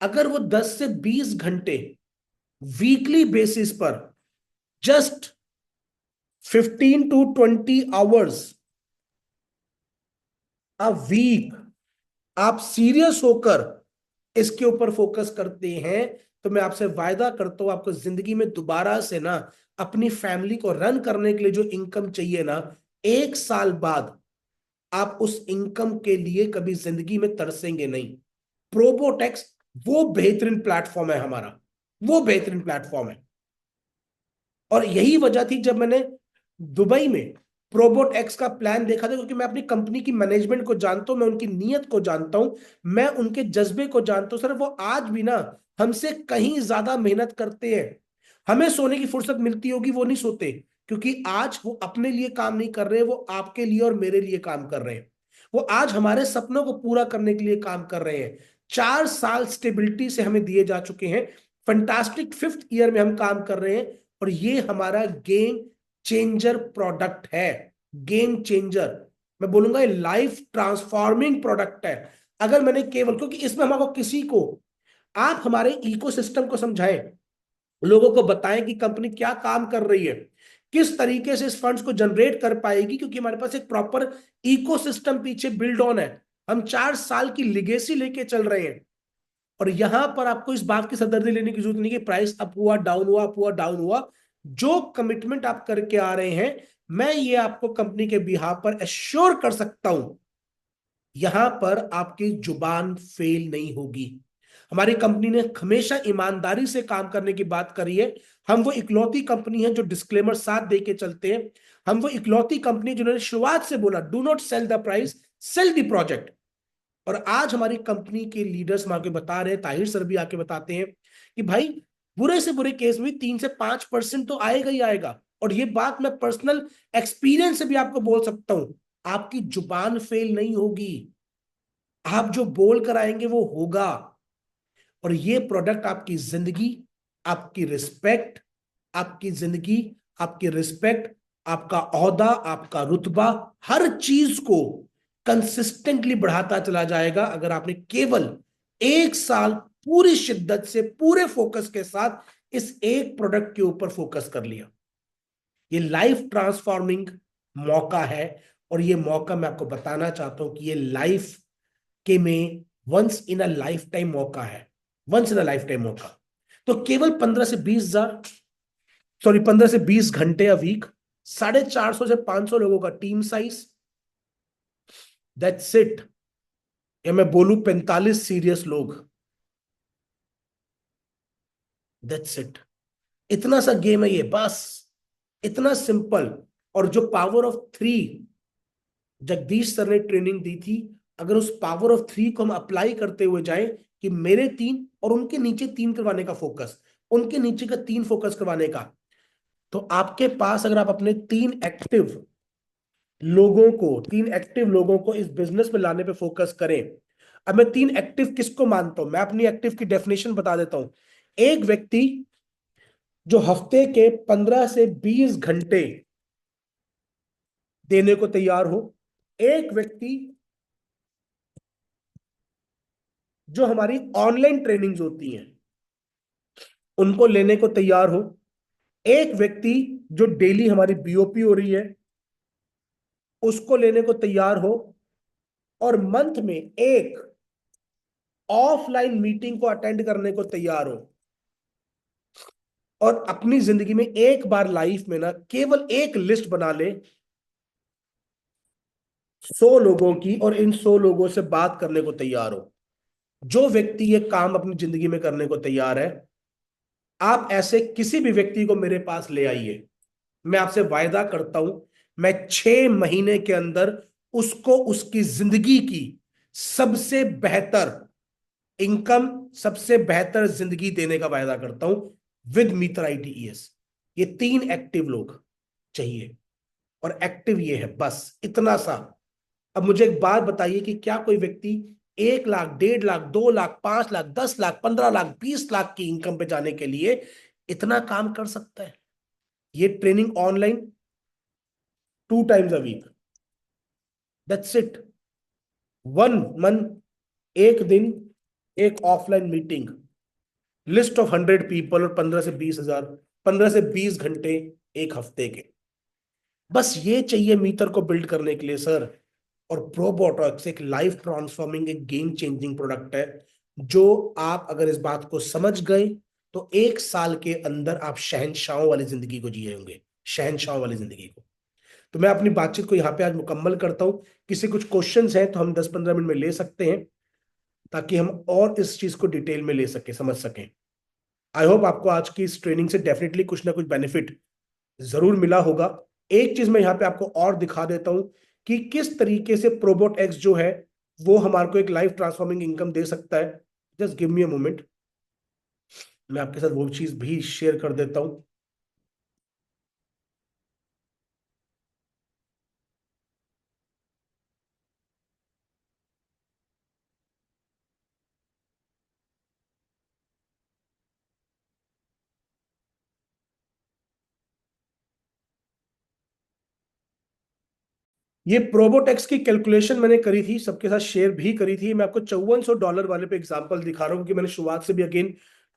अगर वो 10 से 20 घंटे वीकली बेसिस पर, just 15 to 20 hours a week आप सीरियस होकर इसके ऊपर फोकस करते हैं, तो मैं आपसे वायदा करता हूं आपको जिंदगी में दोबारा से ना अपनी फैमिली को रन करने के लिए जो इनकम चाहिए ना, 1 साल बाद आप उस इनकम के लिए कभी जिंदगी में तरसेंगे नहीं। प्रोबोटेक्स वो बेहतरीन प्लेटफॉर्म है हमारा, वो बेहतरीन प्लेटफॉर्म है। और यही वजह थी जब मैंने दुबई में प्रोबोट एक्स का प्लान देखा था, क्योंकि मैं अपनी कंपनी की मैनेजमेंट को जानता हूं, मैं उनकी नीयत को जानता हूं, मैं उनके जज्बे को जानता हूं सर। वो आज भी ना हमसे कहीं ज्यादा मेहनत करते हैं। हमें सोने की फुर्सत मिलती होगी, वो नहीं सोते, क्योंकि आज वो अपने लिए काम नहीं कर रहे, वो आपके लिए और मेरे लिए काम कर रहे हैं। वो आज हमारे सपनों को पूरा करने के लिए काम कर रहे हैं। 4 साल स्टेबिलिटी से हमें दिए जा चुके हैं, फंटास्टिक 5th ईयर में हम काम कर रहे हैं, और ये हमारा गेम चेंजर प्रोडक्ट है। गेम चेंजर, मैं बोलूंगा ये लाइफ ट्रांसफॉर्मिंग प्रोडक्ट है। अगर मैंने केवल, क्योंकि इसमें हमारे किसी को, आप हमारे इकोसिस्टम को समझाएं, लोगों को बताएं कि कंपनी क्या काम कर रही है, किस तरीके से इस फंड्स को जनरेट कर पाएगी, क्योंकि हमारे पास एक प्रॉपर इकोसिस्टम पीछे बिल्ड ऑन है। हम 4 साल की लिगेसी लेके चल रहे हैं, और यहां पर आपको इस बात की सरदर्दी लेने की जरूरत नहीं कि प्राइस अप हुआ डाउन हुआ, अप हुआ डाउन हुआ। जो कमिटमेंट आप करके आ रहे हैं, मैं ये आपको कंपनी के बिहाफ पर एश्योर कर सकता हूं, यहां पर आपकी जुबान फेल नहीं होगी। हमारी कंपनी ने हमेशा ईमानदारी से काम करने की बात करी है। हम वो इकलौती कंपनी है जो डिस्क्लेमर साथ दे के चलते हैं। हम वो इकलौती कंपनी जिन्होंने शुरुआत से बोला, do not sell the price, sell the project. और आज हमारी कंपनी के लीडर्स आके बता रहे हैं, ताहिर सर भी आके बताते हैं कि भाई बुरे से बुरे केस में 3 से 5% तो आएगा ही आएगा। और ये बात मैं पर्सनल एक्सपीरियंस से भी आपको बोल सकता हूं, आपकी जुबान फेल नहीं होगी, आप जो बोल कर आएंगे वो होगा। और ये प्रोडक्ट आपकी जिंदगी, आपकी रिस्पेक्ट, आपकी जिंदगी, आपकी रिस्पेक्ट, आपका ओहदा, आपका रुतबा, हर चीज को कंसिस्टेंटली बढ़ाता चला जाएगा, अगर आपने केवल 1 साल पूरी शिद्दत से, पूरे फोकस के साथ इस एक प्रोडक्ट के ऊपर फोकस कर लिया। ये लाइफ ट्रांसफॉर्मिंग मौका है, और ये मौका मैं आपको बताना चाहता हूं कि ये लाइफ के में once in a life time मौका है, once in a life time मौका। तो केवल 15 से 20 हजार, सॉरी 15 से 20 घंटे अ वीक, 450 से 500 लोगों का टीम साइज, दैट्स इट। या मैं बोलूं 45 सीरियस लोग, दैट्स इट। इतना सा गेम है ये, बस इतना सिंपल। और जो पावर ऑफ 3 जगदीश सर ने ट्रेनिंग दी थी, अगर उस पावर ऑफ 3 को हम अप्लाई करते हुए जाएं कि मेरे 3 और उनके नीचे 3 करवाने का फोकस, उनके नीचे का 3 फोकस करवाने का, तो आपके पास, अगर आप अपने 3 एक्टिव लोगों को इस बिजनेस में लाने पे फोकस करें। अब मैं 3 एक्टिव किसको मानता हूं, मैं अपनी एक्टिव की डेफिनेशन बता देता हूं। एक व्यक्ति जो हफ्ते के 15 से 20 घंटे देने को तैयार हो, एक व्यक्ति जो हमारी ऑनलाइन ट्रेनिंग्स होती हैं उनको लेने को तैयार हो, एक व्यक्ति जो डेली हमारी बीओपी हो रही है उसको लेने को तैयार हो, और मंथ में एक ऑफलाइन मीटिंग को अटेंड करने को तैयार हो, और अपनी जिंदगी में एक बार लाइफ में ना केवल एक लिस्ट बना ले 100 लोगों की, और इन 100 लोगों से बात करने को तैयार हो। जो व्यक्ति ये काम अपनी जिंदगी में करने को तैयार है, आप ऐसे किसी भी व्यक्ति को मेरे पास ले आइए, मैं आपसे वायदा करता हूं, मैं 6 महीने के अंदर उसको उसकी जिंदगी की सबसे बेहतर इनकम, सबसे बेहतर जिंदगी देने का वायदा करता हूं, विद मीटर ITES। ये 3 एक्टिव लोग चाहिए, और एक्टिव ये है, बस इतना सा। अब मुझे एक बात बताइए कि क्या कोई व्यक्ति 1 लाख, 1.5 लाख, 2 लाख, 5 लाख, 10 लाख, 15 लाख, 20 लाख की इनकम पे जाने के लिए इतना काम कर सकता है? ये training online 2 times a week, that's it. 1 month, एक दिन, एक offline meeting, list of 100 people, और 15 से 20 हजार, 15 से 20 घंटे एक हफ्ते के। बस ये चाहिए मीटर को बिल्ड करने के लिए सर। और प्रोबोटॉक्स एक लाइफ ट्रांसफॉर्मिंग, एक गेम चेंजिंग प्रोडक्ट है, जो आप अगर इस बात को समझ गए तो 1 साल के अंदर आप शहंशाहों वाली जिंदगी को जिए होंगे, शहंशाहों वाली जिंदगी को। तो मैं अपनी बातचीत को यहाँ पे आज मुकम्मल करता हूँ। किसी कुछ क्वेश्चंस हैं तो हम 10-15 मिनट में ले सकते हैं, ताकि हम और इस चीज को डिटेल में ले सके, समझ सकें। आई होप आपको आज की इस ट्रेनिंग से डेफिनेटली कुछ ना कुछ बेनिफिट जरूर मिला होगा। एक चीज मैं यहाँ पे आपको और दिखा देता हूं कि किस तरीके से प्रोबोट एक्स जो है वो हमारे को एक लाइफ ट्रांसफॉर्मिंग इनकम दे सकता है। Just give me a moment, मैं आपके साथ वो चीज भी शेयर कर देता हूं। ये प्रोबोटेक्स की कैलकुलेशन मैंने करी थी, सबके साथ शेयर भी करी थी। मैं आपको $5400 वाले पे एग्जांपल दिखा रहा हूँ, क्योंकि मैंने शुरुआत से भी अगेन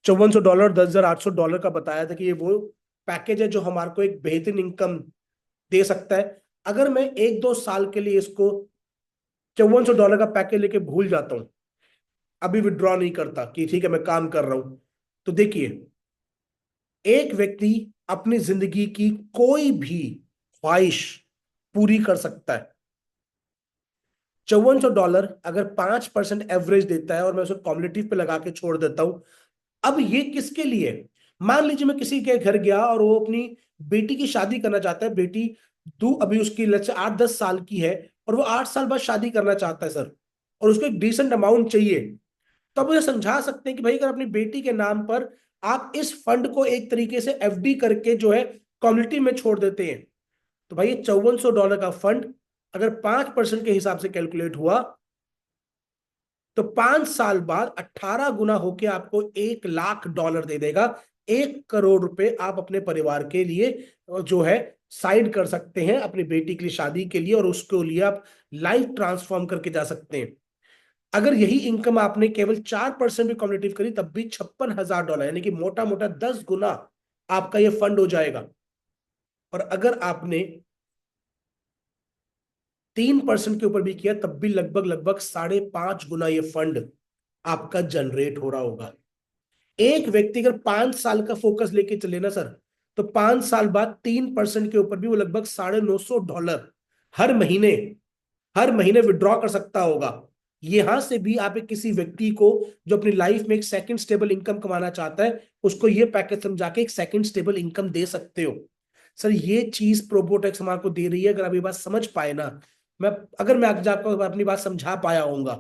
$5400 $10,800 का बताया था कि ये वो पैकेज है जो हमारे को एक बेहतरीन इनकम दे सकता है। अगर मैं 1-2 साल के लिए इसको $5400 का पैकेज लेके भूल जाता हूँ, अभी विड्रॉ नहीं करता कि ठीक है मैं काम कर रहा हूं, तो देखिए एक व्यक्ति अपनी जिंदगी की कोई भी ख्वाहिश पूरी कर सकता है। $5400 अगर 5% एवरेज देता है और मैं उसे कॉम्युलेटिव पे लगा के छोड़ देता हूं, अब ये किसके लिए? मान लीजिए मैं किसी के घर गया और वो अपनी बेटी की शादी करना चाहता है। बेटी दो अभी उसकी लेट्स से 8-10 साल की है और वो 8 साल बाद शादी करना चाहता है सर, और उसको एक डिसेंट अमाउंट चाहिए। तो आप मुझे समझा सकते हैं कि भाई अगर अपनी बेटी के नाम पर आप इस फंड को एक तरीके से एफडी करके जो है कम्युनिटी में छोड़ देते हैं, तो भाई ये $5400 का फंड अगर 5% के हिसाब से कैलकुलेट हुआ तो 5 साल बाद 18 गुना होके आपको $1 लाख दे देगा। 1 करोड़ रुपए आप अपने परिवार के लिए जो है साइड कर सकते हैं अपनी बेटी की शादी के लिए, और उसके लिए आप लाइफ ट्रांसफॉर्म करके जा सकते हैं। अगर यही इनकम आपने केवल 4% भी कम्युलेटिव करी तब भी $56,000, यानी कि मोटा मोटा 10 गुना आपका ये फंड हो जाएगा। और अगर आपने 3% के ऊपर भी किया तब भी लगभग लगभग 5.5 गुना ये फंड आपका जनरेट हो रहा होगा। एक व्यक्ति अगर 5 साल का फोकस लेके चले ना सर, तो 5 साल बाद 3% के ऊपर भी वो लगभग $950 हर महीने हर महीने विड्रॉ कर सकता होगा। यहां से भी आप एक किसी व्यक्ति को जो अपनी लाइफ में एक सेकंड स्टेबल इनकम कमाना चाहता है, उसको ये पैकेज समझा के एक सेकंड स्टेबल इनकम दे सकते हो। सर ये चीज प्रोबोटेक्स हमारे को दे रही है। अगर आप ये बात समझ पाए ना, मैं अगर मैं आज आपको अपनी बात समझा पाया होऊंगा,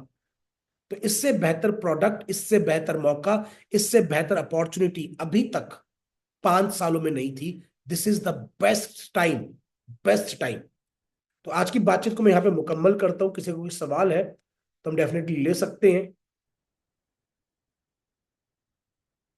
तो इससे बेहतर प्रोडक्ट, इससे बेहतर मौका, इससे बेहतर अपॉर्चुनिटी अभी तक 5 सालों में नहीं थी। This is the best time, best time. तो आज की बातचीत को मैं यहाँ पे मुकम्मल करता हूँ। किसी को कोई सवाल है तो हम डेफिनेटली ले सकते हैं।